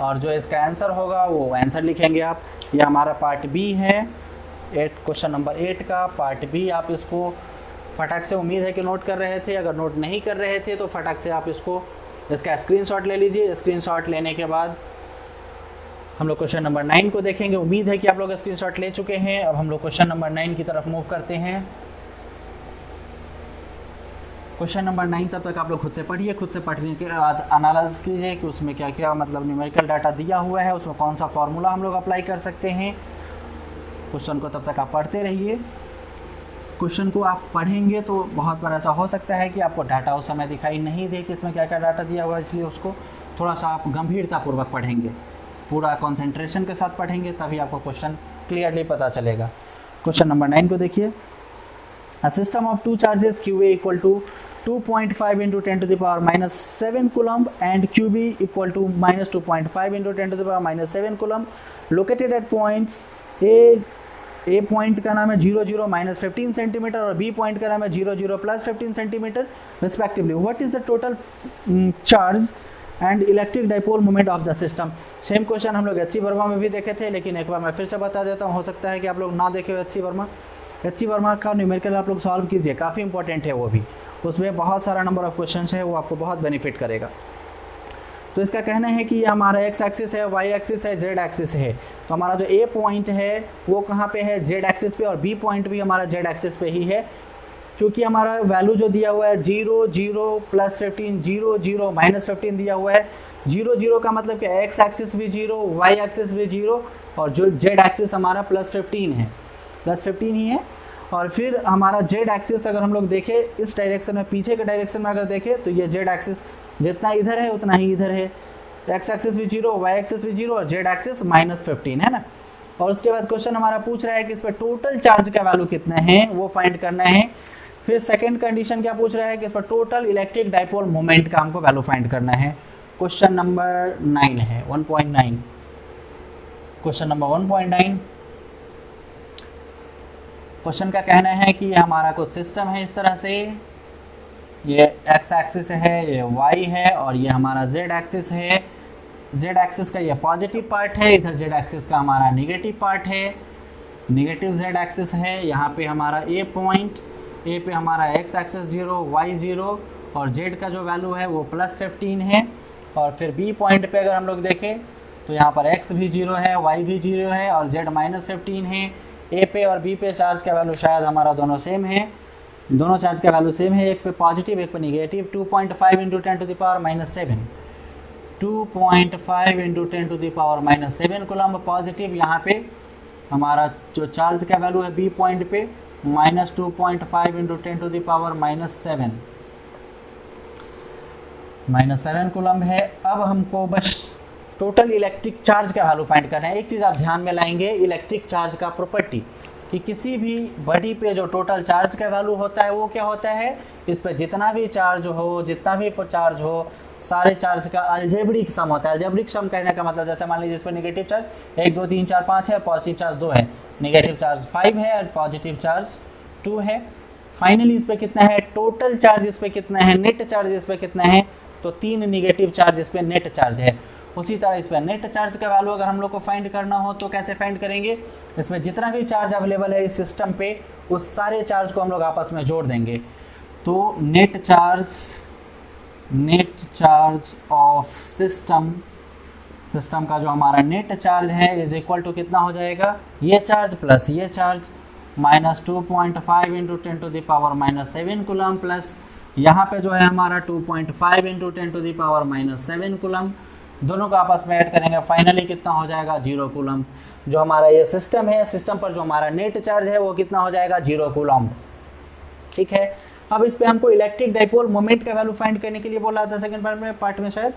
और जो इसका आंसर होगा वो आंसर लिखेंगे आप। ये हमारा पार्ट बी है, क्वेश्चन नंबर 8 का पार्ट बी। आप इसको फटाक से, उम्मीद है कि नोट कर रहे थे, अगर नोट नहीं कर रहे थे तो फटाक से आप इसका स्क्रीनशॉट ले लीजिए। स्क्रीनशॉट लेने के बाद हम लोग क्वेश्चन नंबर 9 को देखेंगे। उम्मीद है कि आप लोग स्क्रीनशॉट ले चुके हैं। अब हम लोग क्वेश्चन नंबर 9 की तरफ मूव करते हैं। क्वेश्चन नंबर 9 तब तक आप लोग खुद से पढ़िए, खुद से पढ़ने के बाद एनालाइज कीजिए कि उसमें क्या क्या मतलब न्यूमेरिकल डाटा दिया हुआ है, उसमें कौन सा फार्मूला हम लोग अप्लाई कर सकते हैं। क्वेश्चन को तब तक आप पढ़ते रहिए। क्वेश्चन को आप पढ़ेंगे तो बहुत बार ऐसा हो सकता है कि आपको डाटा उस समय दिखाई नहीं दे कि इसमें क्या क्या डाटा दिया हुआ है, इसलिए उसको थोड़ा सा आप गंभीरतापूर्वक पढ़ेंगे, पूरा कंसंट्रेशन के साथ पढ़ेंगे, तभी आपको क्वेश्चन क्लियरली पता चलेगा। क्वेश्चन नंबर 9 को देखिए। A system of two charges QA equal to 2.5 into 10 to the power -7 coulomb and QB equal to -2.5 into 10 to the power -7 coulomb located at points A point का नाम है 0 0 -15 centimetre और B point का नाम है 0 0 +15 centimetre respectively. What is the total charge and electric dipole moment of the system. Same question हम लोग HC Verma में भी देखे थे, लेकिन एक बार मैं फिर से बता देता हूँ, हो सकता है कि आप लोग ना देखे हो HC वर्मा का न्यूमेरिकल आप लोग सॉल्व कीजिए, काफ़ी इंपॉर्टेंट है वो भी, उसमें बहुत सारा नंबर ऑफ क्वेश्चन है, वो आपको बहुत बेनिफिट करेगा। तो इसका कहना है कि ये हमारा x एक्सिस है, y एक्सिस है, z एक्सिस है। तो हमारा जो A पॉइंट है वो कहाँ पे है, z एक्सिस पे, और B पॉइंट भी हमारा z एक्सिस पे ही है, क्योंकि हमारा वैल्यू जो दिया हुआ है 0 0 +15 0 0 -15 दिया हुआ है। 0 0 का मतलब कि x एक्सिस भी 0, y एक्सिस भी 0, और जो z एक्सिस हमारा +15 है, +15 ही है। और फिर हमारा z एक्सिस अगर हम लोग देखें इस डायरेक्शन में, पीछे के डायरेक्शन में अगर देखें तो ये z एक्सिस जितना इधर है उतना ही इधर है, x एक्सिस भी 0, y एक्सिस भी 0 और z एक्सिस -15 है ना। और उसके बाद क्वेश्चन हमारा पूछ रहा है कि इस पर टोटल चार्ज का वैल्यू कितना है वो फाइंड करना है। फिर सेकंड कंडीशन क्या पूछ रहा है कि इस पर टोटल इलेक्ट्रिक डाइपोल मोमेंट का हमको वैल्यू फाइंड करना है। क्वेश्चन नंबर 9 है 1.9। क्वेश्चन नंबर 1.9, क्वेश्चन का कहना है कि ये हमारा कुछ सिस्टम है इस तरह से, ये x एक्सिस है, ये y है, और ये हमारा z एक्सिस है। z एक्सिस का ये पॉजिटिव पार्ट है, इधर z एक्सिस का हमारा नेगेटिव पार्ट है, नेगेटिव z एक्सिस है। यहाँ पे हमारा A पॉइंट, A पे हमारा x एक्सिस 0, y 0, और z का जो वैल्यू है वो +15 है। और फिर B पॉइंट पे अगर हम लोग देखें तो यहाँ पर x भी 0 है, y भी 0 है, और z -15 है। A पे और B पे चार्ज का वैल्यू शायद हमारा दोनों सेम है, दोनों चार्ज का वैल्यू सेम है, एक पे पॉजिटिव एक पे negative. 2.5 into 10 to the power -7 2.5 into 10⁻⁻7 coulomb positive. यहाँ पे हमारा जो चार्ज का वैल्यू है बी पॉइंट पे -2.5 इंटू 10⁻⁻7 कूलम है। अब हमको बस टोटल इलेक्ट्रिक चार्ज का वैल्यू फाइंड करना है। एक चीज़ आप ध्यान में लाएंगे, इलेक्ट्रिक चार्ज का प्रॉपर्टी कि किसी भी बॉडी पे जो टोटल चार्ज का वैल्यू होता है वो क्या होता है, इस पर जितना भी चार्ज हो सारे चार्ज का अलजेब्रिक सम होता है। अलजेब्रिक सम कहने का मतलब जैसे मान लीजिए इस पर नेगेटिव चार्ज 1 2 3 4 5 है, पॉजिटिव चार्ज 2 है, नेगेटिव चार्ज 5 है और पॉजिटिव चार्ज 2 है। फाइनली इस पर कितना है, टोटल चार्ज इस पर कितना है, नेट चार्ज इस पर कितना है, तो 3 नेगेटिव चार्ज इस पर नेट चार्ज है। उसी तरह इस पर नेट चार्ज का वैल्यू अगर हम लोग को फाइंड करना हो तो कैसे फाइंड करेंगे, इसमें जितना भी चार्ज अवेलेबल है इस सिस्टम पे उस सारे चार्ज को हम लोग आपस में जोड़ देंगे। तो नेट चार्ज ऑफ सिस्टम का जो हमारा नेट चार्ज है इज इक्वल टू कितना हो जाएगा, ये चार्ज प्लस ये चार्ज -2.5 इंटू 10⁻⁻7 कूलम प्लस यहाँ पे जो है हमारा 2.5 इंटू 10⁻⁻7 कूलम, दोनों को आपस में ऐड करेंगे, फाइनली कितना हो जाएगा 0 कूलम। जो हमारा ये सिस्टम है, सिस्टम पर जो हमारा नेट चार्ज है वो कितना हो जाएगा 0 कूलम। ठीक है, अब इस पे हमको इलेक्ट्रिक डाइपोल मोमेंट का वैल्यू फाइंड करने के लिए बोला था सेकंड पार्ट में शायद,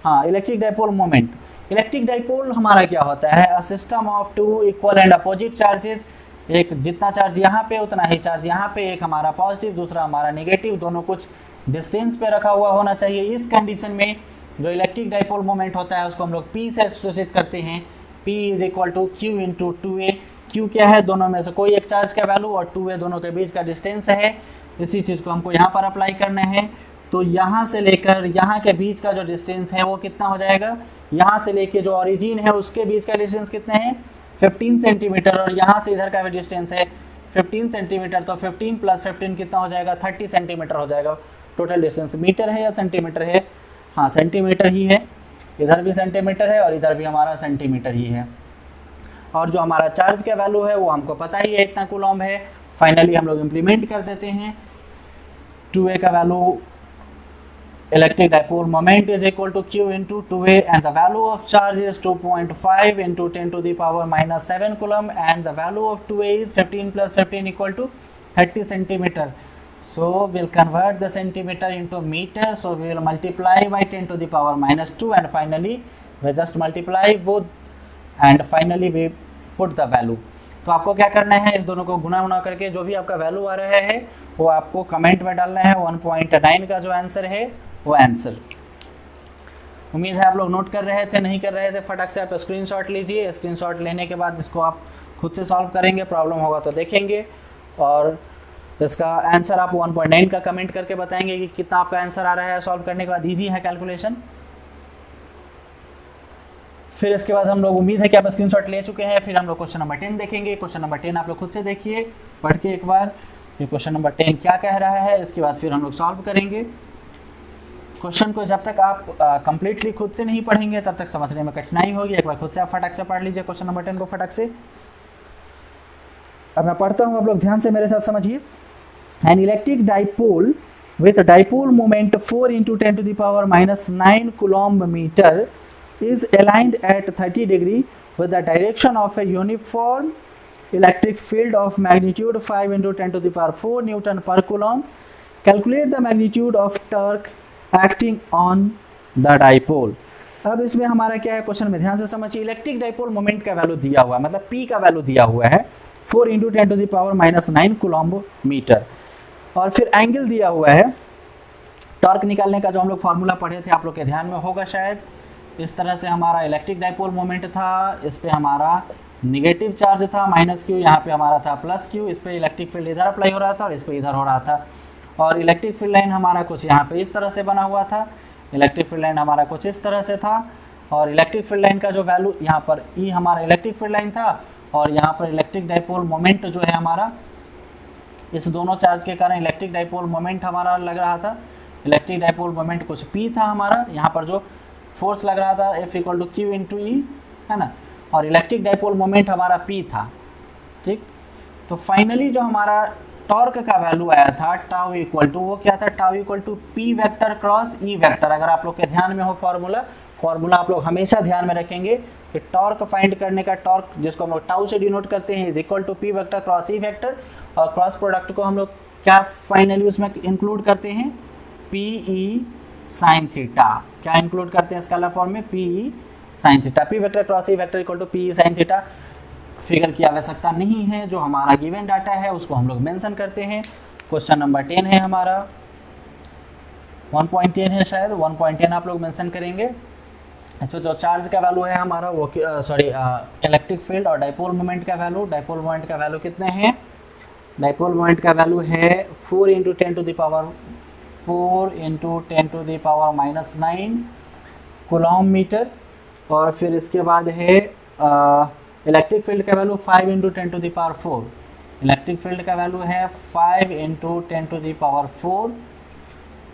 हाँ electric dipole moment. Electric dipole हमारा क्या होता है, a system of 2 equal and opposite charges, एक जितना चार्ज यहाँ पे उतना ही चार्ज यहाँ पे, एक हमारा पॉजिटिव दूसरा हमारा नेगेटिव, दोनों कुछ डिस्टेंस पे रखा हुआ होना चाहिए। इस कंडीशन में जो इलेक्ट्रिक डाइपोल मोमेंट होता है उसको हम लोग P से सूचित करते हैं। P is equal to Q into 2A। Q क्या है, दोनों में से कोई एक चार्ज का वैल्यू, और 2A दोनों के बीच का डिस्टेंस है। इसी चीज़ को हमको यहाँ पर अप्लाई करना है। तो यहाँ से लेकर यहाँ के बीच का जो डिस्टेंस है वो कितना हो जाएगा, यहाँ से लेके जो ओरिजिन है उसके बीच का डिस्टेंस कितना है 15 सेंटीमीटर, और यहाँ से इधर का भी डिस्टेंस है 15 सेंटीमीटर। तो 15 + 15 कितना हो जाएगा 30 सेंटीमीटर हो जाएगा। टोटल डिस्टेंस मीटर है या सेंटीमीटर है, हाँ सेंटीमीटर ही है, इधर भी सेंटीमीटर है और इधर भी हमारा सेंटीमीटर ही है। और जो हमारा चार्ज का वैल्यू है वो हमको पता ही है, इतना कूलम है। फाइनली हम लोग इम्प्लीमेंट कर देते हैं। 2A का value electric dipole moment is equal to Q into 2A and the value of charge is 2.5 into 10⁻⁻7 coulomb and the value of 2A is 15 + 15 equal to 30 centimetre. So we'll convert the centimeter into meter. So we will multiply by 10⁻⁻2 and finally we just multiply both and finally we put the value. तो आपको क्या करना है, इस दोनों को गुना करके जो भी आपका वैल्यू आ रहा है वो आपको कमेंट में डालना है। 1.9 का जो आंसर है वो आंसर। उम्मीद है आप लोग नोट कर रहे थे, नहीं कर रहे थे फटाक से आप स्क्रीनशॉट लीजिए। स्क्रीनशॉट लेने के बाद इसको आप खुद से सॉल्व करेंगे, प्रॉब्लम होगा तो देखेंगे और इसका आंसर आप 1.9 का कमेंट करके बताएंगे कि कितना आपका आंसर आ रहा है सॉल्व करने के बाद। इजी है कैलकुलेशन। फिर इसके बाद हम लोग, उम्मीद है कि आप स्क्रीनशॉट ले चुके हैं, फिर हम लोग क्वेश्चन नंबर 10 देखेंगे। क्वेश्चन नंबर 10 आप लोग खुद से देखिए पढ़ के एक बार, ये क्वेश्चन नंबर 10 क्या कह रहा है, इसके बाद फिर हम लोग सॉल्व करेंगे। क्वेश्चन को जब तक आप कंप्लीटली खुद से नहीं पढ़ेंगे तब तक समझने में कठिनाई होगी। एक बार खुद से आप फटाक से पढ़ लीजिए क्वेश्चन नंबर 10 को फटाक से। अब मैं पढ़ता हूँ, आप लोग ध्यान से मेरे साथ समझिए। An electric dipole with a dipole moment 4 × 10⁻⁹ coulomb meter is aligned at 30 degree with the direction of a uniform electric field of magnitude 5 × 10⁴ Newton per coulomb. Calculate the magnitude of torque acting on the dipole. अब इसमें हमारा क्या है, question में ध्यान से समझिए। Electric dipole moment का वैल्यू दिया हुआ है, मतलब P का वैल्यू दिया हुआ है 4 × 10⁻⁹ coulomb मीटर, और फिर एंगल दिया हुआ है। टॉर्क निकालने का जो हम लोग फार्मूला पढ़े थे आप लोग के ध्यान में होगा शायद, इस तरह से हमारा इलेक्ट्रिक डाइपोल मोमेंट था, इस पे हमारा नेगेटिव चार्ज था -Q, यहाँ पे हमारा था +Q, इस पे इलेक्ट्रिक फील्ड इधर अप्लाई हो रहा था और इस पे इधर हो रहा था। और इलेक्ट्रिक फील्ड लाइन हमारा कुछ यहाँ पे इस तरह से बना हुआ था, इलेक्ट्रिक फील्ड लाइन हमारा कुछ इस तरह से था, और इलेक्ट्रिक फील्ड लाइन का जो वैल्यू यहाँ पर E हमारा इलेक्ट्रिक फील्ड लाइन था, और यहाँ पर इलेक्ट्रिक डाइपोल मोमेंट जो है हमारा, इस दोनों चार्ज के कारण इलेक्ट्रिक डाइपोल मोमेंट हमारा लग रहा था। इलेक्ट्रिक डाइपोल मोमेंट कुछ P था हमारा, यहाँ पर जो फोर्स लग रहा था F = Q × E है ना, और इलेक्ट्रिक डाइपोल मोमेंट हमारा P था। ठीक, तो फाइनली जो हमारा टॉर्क का वैल्यू आया था टाउ इक्वल टू, वो क्या था, tau equal to P vector cross E vector. अगर आप लोग के ध्यान में हो फॉर्मूला, फॉर्मूला आप लोग हमेशा ध्यान में रखेंगे कि टॉर्क फाइंड करने का, टॉर्क जिसको हम लोग टाउ से डिनोट करते हैं, is equal to P vector cross E vector, और क्रॉस प्रोडक्ट को हम लोग क्या फाइनली उसमें इंक्लूड करते हैं, पी ई साइन थीटा। क्या इंक्लूड करते हैं स्केलर फॉर्म में, P E sine theta. P vector cross E vector equal to P E sine theta. Figure की आवश्यकता नहीं है, जो हमारा गिवन डाटा है उसको हम लोग मेंशन करते हैं। क्वेश्चन नंबर 10 है हमारा, 1.10 है शायद, 1.10 आप लोग मेंशन करेंगे। तो जो चार्ज का वैल्यू है हमारा वो इलेक्ट्रिक फील्ड और डाइपोल मोमेंट का वैल्यू, डाइपोल मोमेंट का वैल्यू कितने हैं, डाइपोल मोमेंट का वैल्यू है 4 × 10 to the power -9 coulomb metre. और फिर इसके बाद है इलेक्ट्रिक फील्ड का value 5 × 10 to the power 4। Electric field का वैल्यू है 5 × 10 to the power 4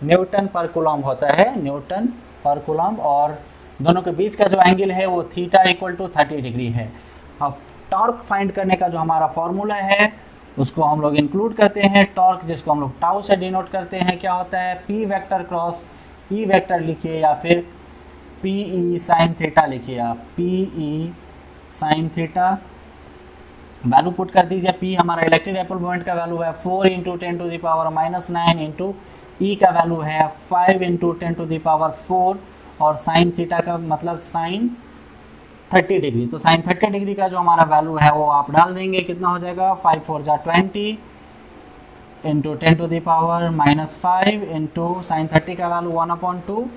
newton per coulomb होता है, न्यूटन पर कूलॉम। और दोनों के बीच का जो एंगल है वो थीटा इक्वल टू 30 डिग्री है। अब टॉर्क फाइंड करने का जो हमारा फॉर्मूला है उसको हम लोग इंक्लूड करते हैं। टॉर्क जिसको हम लोग टाउ से डिनोट करते हैं क्या होता है, P vector cross E vector लिखिए, या फिर पी ई साइन थीटा लिखिए आप, P E sine theta. Value put कर दीजिए। पी हमारा इलेक्ट्रिक डाइपोल मोमेंट का वैल्यू है 4 × 10 टू द पावर -9 इंटू ई का वैल्यू है 5 × 10 टू द पावर 4, और साइन थीटा का मतलब साइन 30 डिग्री। तो साइन 30 डिग्री का जो हमारा वैल्यू है वो आप डाल देंगे, कितना हो जाएगा, 5 4 जा 20 into 10 to the power -5 into sine 30 का वैल्यू 1/2।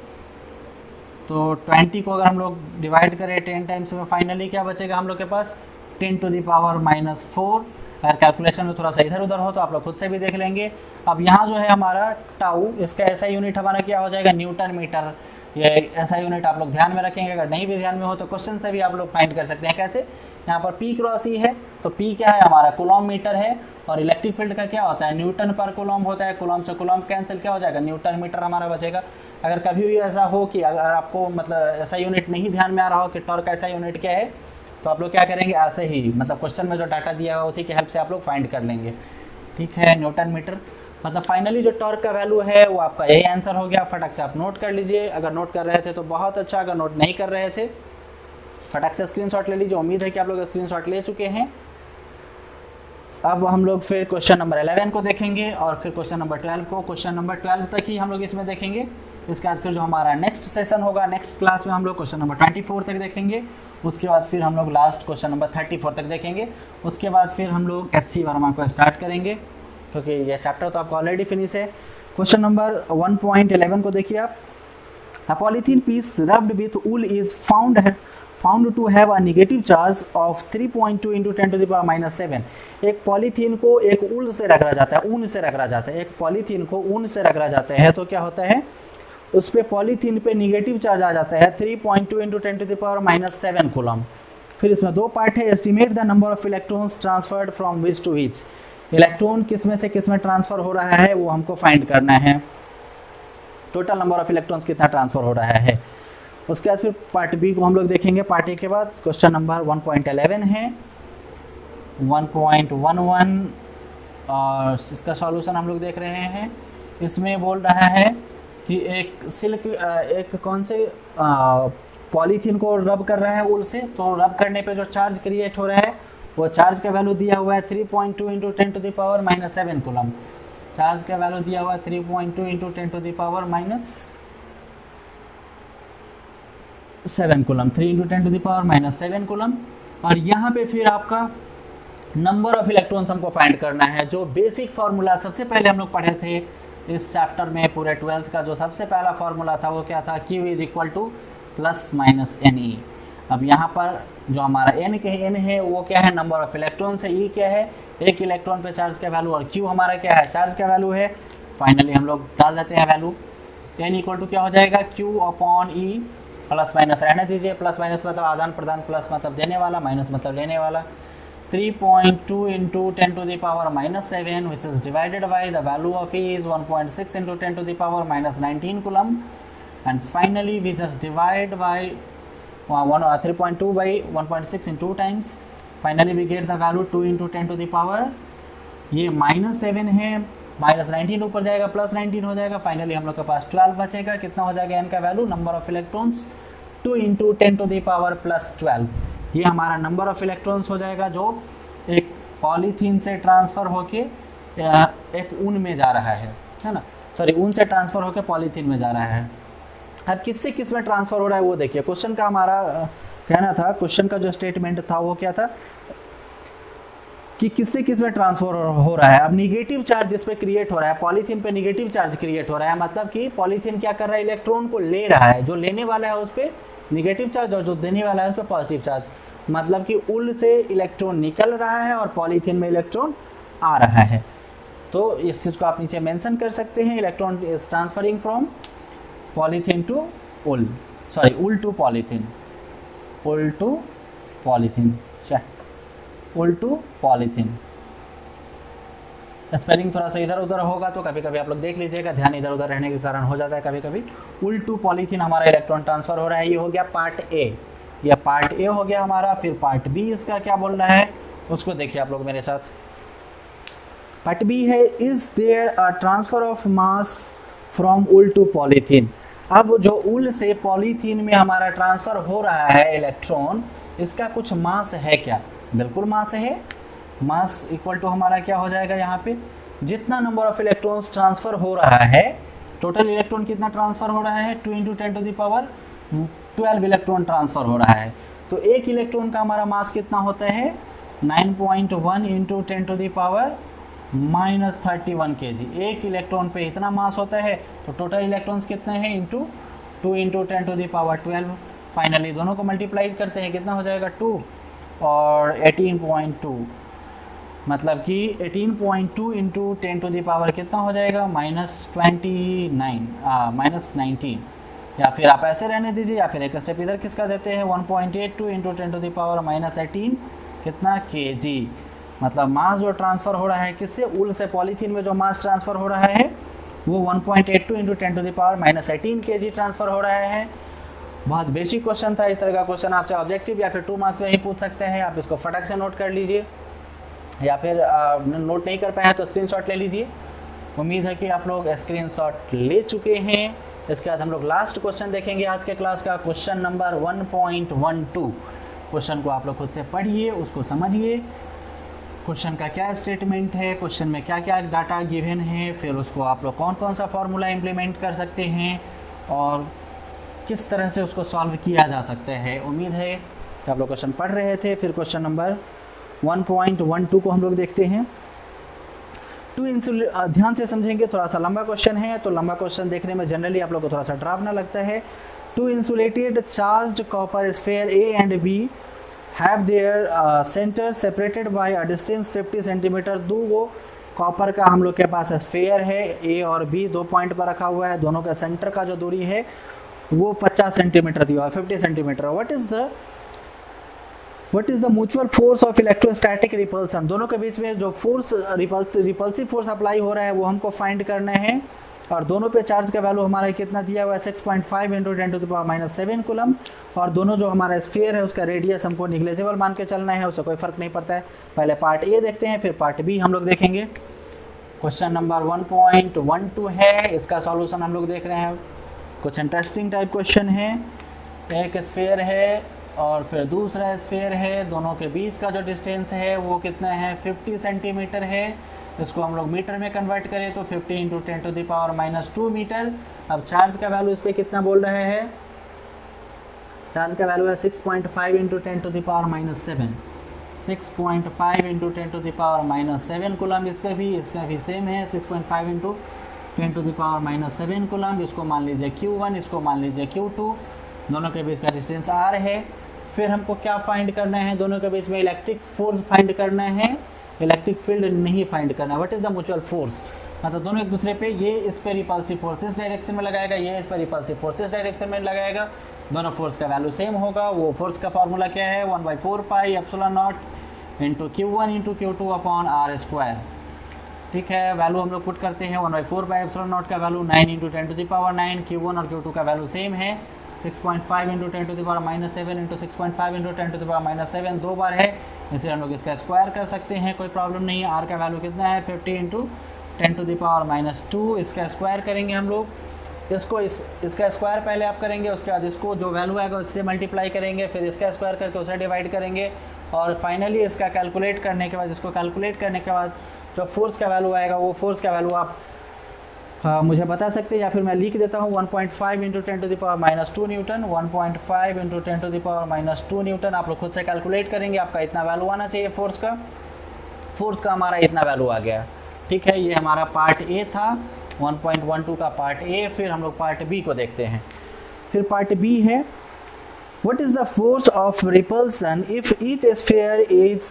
तो 20 को अगर हम लोग डिवाइड करें 10 टाइम्स में, फाइनली क्या बचेगा हम लोग के पास, 10 टू द पावर -4। अगर कैलकुलेशन में थोड़ा सा इधर उधर हो तो आप लोग खुद से भी देख लेंगे। अब यहाँ जो है हमारा टाउ, इसका ऐसा यूनिट हमारा क्या हो जाएगा, न्यूटन मीटर। ये ऐसा यूनिट आप लोग ध्यान में रखेंगे, अगर नहीं भी ध्यान में हो तो क्वेश्चन से भी आप लोग फाइंड कर सकते हैं। कैसे, यहाँ पर P क्रॉस E है तो P क्या है हमारा, कूलॉम मीटर है, और इलेक्ट्रिक फील्ड का क्या होता है, न्यूटन पर कूलॉम होता है। कूलॉम से कूलॉम कैंसिल, क्या हो जाएगा, न्यूटन मीटर हमारा बचेगा। अगर कभी भी ऐसा हो कि अगर आपको मतलब ऐसा यूनिट नहीं ध्यान में आ रहा हो कि टॉर्क ऐसा यूनिट क्या है, तो आप लोग क्या करेंगे, ऐसे ही मतलब क्वेश्चन में जो डाटा दिया हुआ उसी की हेल्प से आप लोग फाइंड कर लेंगे। ठीक है, न्यूटन मीटर। मतलब फाइनली जो टॉर्क का वैल्यू है वो आपका यही आंसर हो गया। फटक से आप नोट कर लीजिए, अगर नोट कर रहे थे तो बहुत अच्छा, अगर नोट नहीं कर रहे थे फटक से स्क्रीनशॉट ले लीजिए। उम्मीद है कि आप लोग स्क्रीनशॉट ले चुके हैं। अब हम लोग फिर क्वेश्चन नंबर 11 को देखेंगे और फिर क्वेश्चन नंबर 12 को। क्वेश्चन नंबर 12 तक ही हम लोग इसमें देखेंगे। इसके बाद फिर जो हमारा नेक्स्ट सेशन होगा, नेक्स्ट क्लास में हम लोग क्वेश्चन नंबर 24 तक देखेंगे। उसके बाद फिर हम लोग लास्ट क्वेश्चन नंबर 34 तक देखेंगे। उसके बाद फिर हम लोग HC वर्मा को स्टार्ट करेंगे, क्योंकि ये चैप्टर तो आपका ऑलरेडी फिनिश है। क्वेश्चन नंबर 1.11 को देखिए आप। A polythene piece rubbed with wool is found to have a negative charge of 3.2 × 10 to the power -7। एक पॉलीथीन को एक ऊल से रगड़ा जाता है, ऊन से रगड़ा जाता है। एक पॉलीथीन को ऊन से रगड़ा जाता है तो क्या होता है, उस पर पॉलीथीन पे निगेटिव चार्ज आ जाता है 3.2 × 10 to the power -7 कूलम। फिर इसमें दो पार्ट है। Estimate the number of electrons transferred from which to which. Electron किस में से किस में ट्रांसफ़र हो रहा है वो हमको फाइंड करना है। टोटल नंबर ऑफ इलेक्ट्रॉन्स कितना ट्रांसफ़र हो रहा है। उसके बाद फिर पार्ट बी को हम लोग देखेंगे। पार्ट ए के बाद क्वेश्चन नंबर 1.11 है, 1.11 और इसका सॉल्यूशन हम लोग देख रहे हैं। इसमें बोल रहा है कि एक कौन से पॉलीथीन को रब कर रहा है ऊल से, तो रब करने पे जो चार्ज क्रिएट हो रहा है वो चार्ज का वैल्यू दिया हुआ है 3.2 × 10 to the power -7 coulomb. Charge का वैल्यू दिया हुआ है 3.2 × 10 to the power -7 coulomb, 3 × 10 to the power -7 coulomb. और यहाँ पे फिर आपका नंबर ऑफ इलेक्ट्रॉन्स हमको फाइंड करना है। जो बेसिक फार्मूला सबसे पहले हम लोग पढ़े थे इस चैप्टर में, पूरे 12th का जो सबसे पहला फार्मूला था वो क्या था, Q = ±NE। अब यहाँ पर जो हमारा n है वो क्या है, नंबर ऑफ इलेक्ट्रॉन से। E क्या है, एक इलेक्ट्रॉन पे चार्ज का वैल्यू, और Q हमारा क्या है, चार्ज का वैल्यू है। फाइनली हम लोग डाल देते हैं वैल्यू। n = क्या हो जाएगा, Q/E। प्लस माइनस रहने दीजिए, प्लस माइनस मतलब आदान प्रदान, प्लस मतलब देने वाला, माइनस मतलब लेने वाला। 3.2 × 10 to the power -7 which is divided by the value of E is 1.6 × 10 to the power -19 coulomb, and finally we just divide by 3.2 by 1.6 in 2 times. Finally we get the value 2 × 10 to the power, ये -7 है, -19 ऊपर जाएगा, +19 हो जाएगा। Finally हम लोग के पास 12 बचेगा। कितना हो जाएगा n का value, number of electrons 2 into 10⁻+12, ये हमारा नंबर ऑफ इलेक्ट्रॉन्स हो जाएगा जो एक पॉलीथीन से ट्रांसफ़र होके एक ऊन में जा रहा है ना, सॉरी ऊन से ट्रांसफ़र होके पॉलीथीन में जा रहा है। अब किससे किस में ट्रांसफ़र हो रहा है वो देखिए। क्वेश्चन का हमारा कहना था, क्वेश्चन का जो स्टेटमेंट था वो क्या था कि किससे किस में ट्रांसफर हो रहा है। अब निगेटिव चार्ज जिस पे क्रिएट हो रहा है, पॉलीथीन पे निगेटिव चार्ज क्रिएट हो रहा है, मतलब कि पॉलीथीन क्या कर रहा है, इलेक्ट्रॉन को ले रहा है, जो लेने वाला है उस पर निगेटिव चार्ज और जो देने वाला है उस पर पॉजिटिव चार्ज, मतलब कि उल से इलेक्ट्रॉन निकल रहा है और पॉलीथीन में इलेक्ट्रॉन आ रहा है। तो इस चीज़ को आप नीचे मेंशन कर सकते हैं, electron is transferring from polythene to wool, sorry wool to polythene, wool to polythene, wool to polythene. Spelling थोड़ा सा इधर उधर होगा तो कभी कभी आप लोग देख लीजिएगा, ध्यान इधर उधर रहने के कारण हो जाता है कभी कभी। उल टू पॉलीथीन हमारा इलेक्ट्रॉन ट्रांसफर हो रहा है, ये हो गया पार्ट ए, यह पार्ट ए हो गया हमारा। फिर पार्ट बी इसका क्या बोल रहा है उसको देखिए आप लोग मेरे साथ। पार्ट बी है, is there a transfer of mass from wool to polythene. अब जो उल से पॉलीथीन में हमारा ट्रांसफर हो रहा है इलेक्ट्रॉन, इसका कुछ मास है क्या? बिल्कुल मास है। मास इक्वल टू हमारा क्या हो जाएगा, यहाँ पे जितना नंबर ऑफ इलेक्ट्रॉन्स ट्रांसफर हो रहा है, टोटल इलेक्ट्रॉन कितना ट्रांसफर हो रहा है, 2 × 10⁻12 इलेक्ट्रॉन ट्रांसफर हो रहा है। तो एक इलेक्ट्रॉन का हमारा मास कितना होता है, 9.1 × 10⁻31 kg। एक इलेक्ट्रॉन पे इतना मास होता है, तो टोटल इलेक्ट्रॉन्स कितने हैं, इंटू 2 × 10⁻12। फाइनली दोनों को मल्टीप्लाई करते हैं, कितना हो जाएगा 2 और 18.2, मतलब कि 18.2 × 10⁻, कितना हो जाएगा, -19, या फिर आप ऐसे रहने दीजिए, या फिर एक स्टेप इधर किसका देते हैं, 1.82 × 10⁻−18, कितना kg। मतलब मास जो ट्रांसफ़र हो रहा है किससे, उल से पॉलीथीन में जो मास ट्रांसफ़र हो रहा है वो 1.82 × 10⁻−18 kg ट्रांसफ़र हो रहा है। बहुत बेसिक क्वेश्चन था। इस तरह का क्वेश्चन आपसे ऑब्जेक्टिव या फिर 2 मार्क्स में ही पूछ सकते हैं। आप इसको फटाक से नोट कर लीजिए, या फिर नोट नहीं कर पाए तो स्क्रीनशॉट ले लीजिए। उम्मीद है कि आप लोग स्क्रीनशॉट ले चुके हैं। इसके बाद हम लोग लास्ट क्वेश्चन देखेंगे आज के क्लास का, क्वेश्चन नंबर 1.12। क्वेश्चन को आप लोग खुद से पढ़िए, उसको समझिए, क्वेश्चन का क्या स्टेटमेंट है, क्वेश्चन में क्या क्या डाटा गिवन है, फिर उसको आप लोग कौन कौन सा फॉर्मूला इम्प्लीमेंट कर सकते हैं और किस तरह से उसको सॉल्व किया जा सकता है। उम्मीद है कि आप लोग क्वेश्चन पढ़ रहे थे। फिर क्वेश्चन नंबर 1.12 को हम लोग देखते हैं। ध्यान से समझेंगे, थोड़ा सा लंबा क्वेश्चन है, तो लंबा क्वेश्चन देखने में जनरली आप लोग को थोड़ा सा डरावना लगता है। 2 insulated charged copper sphere A and B have their centers separated by a distance 50 centimetre. दो कॉपर का हम लोग के पास स्फेयर है, ए और बी 2 पॉइंट पर रखा हुआ है, दोनों का सेंटर का जो दूरी है वो 50 सेंटीमीटर दिया हुआ है, 50 centimetre. What is the mutual force of electrostatic repulsion. दोनों के बीच में जो फोर्स रिपल्सिव फोर्स अप्लाई हो रहा है वो हमको फाइंड करना है, और दोनों पे चार्ज का वैल्यू हमारा कितना दिया हुआ है, 6.5 × 10⁻⁷ कूलम, और दोनों जो हमारा स्फीयर है उसका रेडियस हमको निग्लेजिबल मान के चलना है, उससे कोई फ़र्क नहीं पड़ता है। पहले पार्ट ए देखते हैं, फिर पार्ट बी हम लोग देखेंगे। क्वेश्चन नंबर 1.12 है, इसका सॉल्यूशन हम लोग देख रहे हैं। कुछ इंटरेस्टिंग टाइप क्वेश्चन है। एक स्फीयर है और फिर दूसरा स्फीयर है, दोनों के बीच का जो डिस्टेंस है वो कितना है, 50 सेंटीमीटर है। इसको हम लोग मीटर में कन्वर्ट करें तो 50 × 10⁻² मीटर। अब चार्ज का वैल्यू इस पर कितना बोल रहे हैं, चार्ज का वैल्यू है 6.5 × 10⁻⁷, 6.5 × 10⁻⁷ कूलम। इसमें भी सेम है, 6.5 × 10⁻⁷ कूलम। इसको मान लीजिए Q1, इसको मान लीजिए Q2, दोनों के बीच का डिस्टेंस R है। फिर हमको क्या फाइंड करना है, दोनों के बीच में इलेक्ट्रिक फोर्स फाइंड करना है, इलेक्ट्रिक फील्ड नहीं फाइंड करना। What is the mutual force, मतलब दोनों एक दूसरे पे, ये इस पे रिपल्सिव फोर्स इस डायरेक्शन में लगाएगा, ये इस पे रिपल्सिव फोर्स इस डायरेक्शन में लगाएगा, दोनों फोर्स का वैल्यू सेम होगा। वो फोर्स का फार्मूला क्या है, 1/4πε0 × Q1 × Q2/r²। ठीक है, वैल्यू हम लोग पुट करते हैं। 1/4πε0 का वैल्यू 9 × 10⁹, Q1 और Q2 का वैल्यू सेम है, 6.5 × 10⁻⁷ × 6.5 × 10⁻⁷ 2 बार है, इसलिए हम लोग इसका स्क्वायर कर सकते हैं, कोई प्रॉब्लम नहीं है। आर का वैल्यू कितना है, 50 × 10⁻², इसका स्क्वायर करेंगे हम लोग। इसको इसका स्क्वायर पहले आप करेंगे, उसके बाद इसको जो वैल्यू आएगा उससे मल्टीप्लाई करेंगे, फिर इसका स्क्वायर करके उसे डिवाइड करेंगे, और फाइनली इसका कैलकुलेट करने के बाद, इसको कैलकुलेट करने के बाद जो फोर्स का वैल्यू आएगा वो फोर्स का वैल्यू आप मुझे बता सकते हैं, या फिर मैं लिख देता हूँ 1.5 × 10⁻² न्यूटन, 1.5 × 10⁻² न्यूटन। आप लोग खुद से कैलकुलेट करेंगे, आपका इतना वैल्यू आना चाहिए फोर्स का हमारा इतना वैल्यू आ गया। ठीक है, ये हमारा पार्ट ए था, 1.12 का पार्ट ए। फिर हम लोग पार्ट बी को देखते हैं। फिर पार्ट बी है, what is the force of repulsion if each sphere is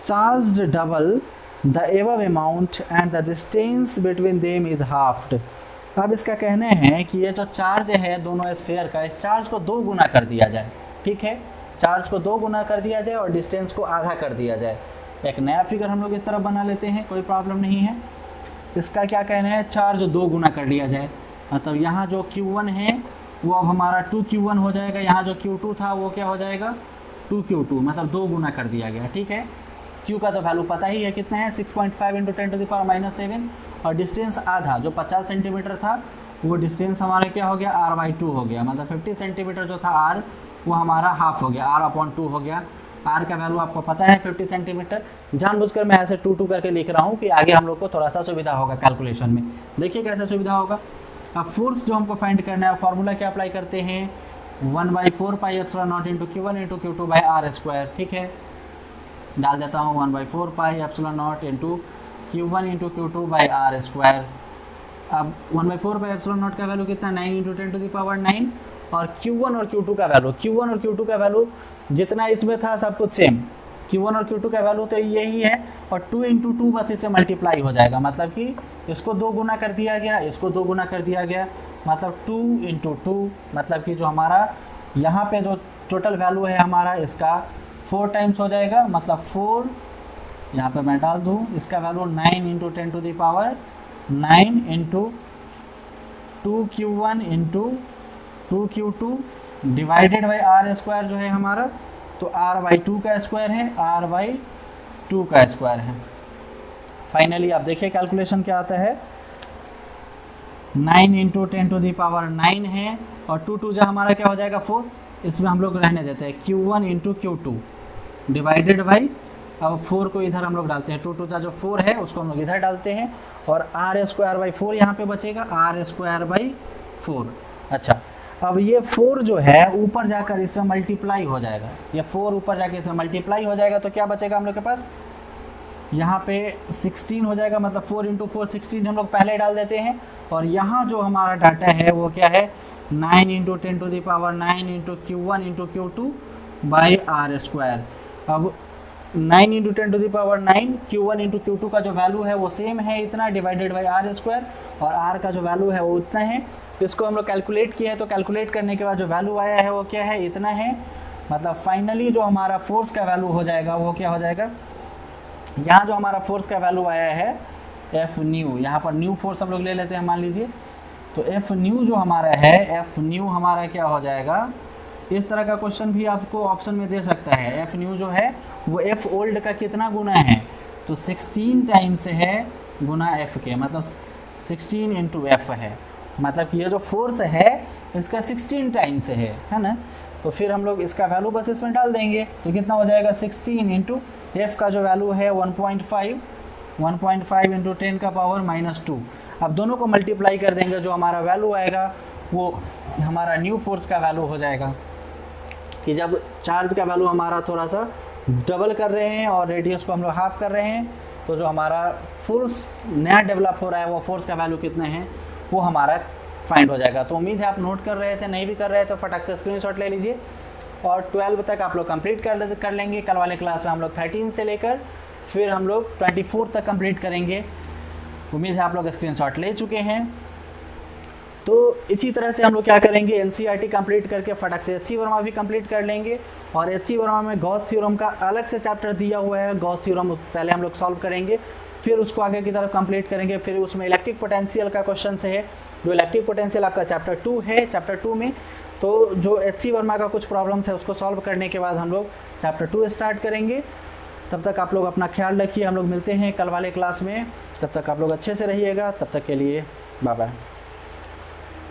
charged double the above amount and the distance between them is halved. अब इसका कहना है कि ये जो चार्ज है दोनों स्फीयर का, इस चार्ज को 2 गुना कर दिया जाए। ठीक है, चार्ज को 2 गुना कर दिया जाए और डिस्टेंस को आधा कर दिया जाए। एक नया फिगर हम लोग इस तरफ बना लेते हैं, कोई प्रॉब्लम नहीं है। इसका क्या कहना है, चार्ज 2 गुना कर लिया जाए, मतलब यहाँ जो Q1 है वो अब हमारा 2Q1 हो जाएगा, यहाँ जो Q2 था वो क्या हो जाएगा 2Q2, मतलब 2 गुना कर दिया गया। ठीक है, Q का तो वैल्यू पता ही है कितना है, 6.5 × 10⁻⁷, और डिस्टेंस आधा जो 50 सेंटीमीटर था वो डिस्टेंस हमारा क्या हो गया R/2 हो गया, मतलब 50 सेंटीमीटर जो था R वो हमारा हाफ हो गया, R/2 हो गया। R का वैल्यू आपको पता है 50 सेंटीमीटर। जानबूझकर मैं ऐसे 2 करके लिख रहा हूँ कि आगे हम लोग को थोड़ा सा सुविधा होगा कैलकुलेशन में। देखिए कैसे सुविधा होगा। अब फोर्स जो हमको फाइंड करना है, फॉर्मूला क्या अप्लाई करते हैं, 1/4 pi epsilon not into Q1 × Q2/R²। ठीक है, डाल देता हूँ 1/4 pi epsilon not into Q1 × Q2/R²। अब 1/4 पाई एप्सिलॉन नॉट का वैल्यू कितना, 9 × 10⁹, और Q1 और Q2 का वैल्यू जितना इसमें था सब कुछ सेम। Q1 और Q2 का वैल्यू तो यही है, और 2 × 2 बस इसे मल्टीप्लाई हो जाएगा, मतलब कि इसको 2 गुना कर दिया गया, इसको 2 गुना कर दिया गया, मतलब 2 × 2, मतलब कि जो हमारा यहाँ पे जो टोटल वैल्यू है हमारा इसका 4 टाइम्स हो जाएगा, मतलब 4 यहाँ पे मैं डाल दूँ, इसका value 9 × 10⁹ 9 × 2Q1 × 2Q2 divided by R² जो है हमारा, तो R/2 का स्क्वायर है, R/2 का स्क्वायर है। फाइनली आप देखिए कैलकुलेशन क्या आता है, 9 × 10⁹ है, और 2 जो हमारा क्या हो जाएगा 4, इसमें हम लोग रहने देते हैं Q1 × Q2 डिवाइडेड बाई, अब 4 को इधर हम लोग डालते हैं, 2 जो 4 है उसको हम लोग इधर डालते हैं, और R²/4 यहाँ पे बचेगा, R²/4। अच्छा, अब ये 4 जो है ऊपर जाकर इसमें मल्टीप्लाई हो जाएगा, ये 4 ऊपर जाकर इसमें मल्टीप्लाई हो जाएगा, तो क्या बचेगा हम लोग के पास, यहाँ पे 16 हो जाएगा, मतलब 4 × 4 16 हम लोग पहले डाल देते हैं, और यहाँ जो हमारा डाटा है वो क्या है, 9 × 10⁹ Q1 × Q2/R²। अब 9 × 10⁹ Q1 × Q2 का जो वैल्यू है वो सेम है इतना, डिवाइडेड बाई R², और R का जो वैल्यू है वो उतना है। इसको हम लोग कैलकुलेट किया है, तो कैलकुलेट करने के बाद जो वैल्यू आया है वो क्या है, इतना है। मतलब फाइनली जो हमारा फोर्स का वैल्यू हो जाएगा वो क्या हो जाएगा, यहाँ जो हमारा फोर्स का वैल्यू आया है F⁻, यहाँ पर न्यू फोर्स हम लोग ले लेते हैं मान लीजिए, तो F⁻ जो हमारा है, F⁻ हमारा क्या हो जाएगा, इस तरह का क्वेश्चन भी आपको ऑप्शन में दे सकता है। F⁻ जो है वो F ओल्ड का कितना गुना है, तो 16 टाइम्स है गुना F के, मतलब 16 × F है, मतलब कि ये जो फोर्स है इसका 16 टाइम्स है ना। तो फिर हम लोग इसका वैल्यू बस इसमें डाल देंगे, तो कितना हो जाएगा 16 × F का जो वैल्यू है 1.5 × 10⁻²। अब दोनों को मल्टीप्लाई कर देंगे, जो हमारा वैल्यू आएगा वो हमारा न्यू फोर्स का वैल्यू हो जाएगा। कि जब चार्ज का वैल्यू हमारा थोड़ा सा डबल कर रहे हैं और रेडियस को हम लोग हाफ कर रहे हैं, तो जो हमारा फोर्स नया डेवलप हो रहा है वो फोर्स का वैल्यू कितना है वो हमारा फाइंड हो जाएगा। तो उम्मीद है आप नोट कर रहे थे, नहीं भी कर रहे तो फटाक से स्क्रीनशॉट ले लीजिए, और 12 तक आप लोग कंप्लीट कर लेंगे। कल वाले क्लास में हम लोग 13 से लेकर फिर हम लोग 24 तक कंप्लीट करेंगे। उम्मीद है आप लोग स्क्रीनशॉट ले चुके हैं। तो इसी तरह से हम लोग क्या करेंगे, एनसीईआरटी कंप्लीट करके फटाक से एचसी वर्मा भी कंप्लीट कर लेंगे। और एचसी वर्मा में गॉस थ्योरम का अलग से चैप्टर दिया हुआ है, गॉस थ्योरम पहले हम लोग सॉल्व करेंगे, फिर उसको आगे की तरफ कंप्लीट करेंगे। फिर उसमें इलेक्ट्रिक पोटेंशियल का क्वेश्चन से है, जो इलेक्ट्रिक पोटेंशियल आपका चैप्टर 2 है। चैप्टर 2 में तो जो एचसी वर्मा का कुछ प्रॉब्लम्स है उसको सॉल्व करने के बाद हम लोग चैप्टर 2 स्टार्ट करेंगे। तब तक आप लोग अपना ख्याल रखिए, हम लोग मिलते हैं कल वाले क्लास में। तब तक आप लोग अच्छे से रहिएगा, तब तक के लिए बाय बाय।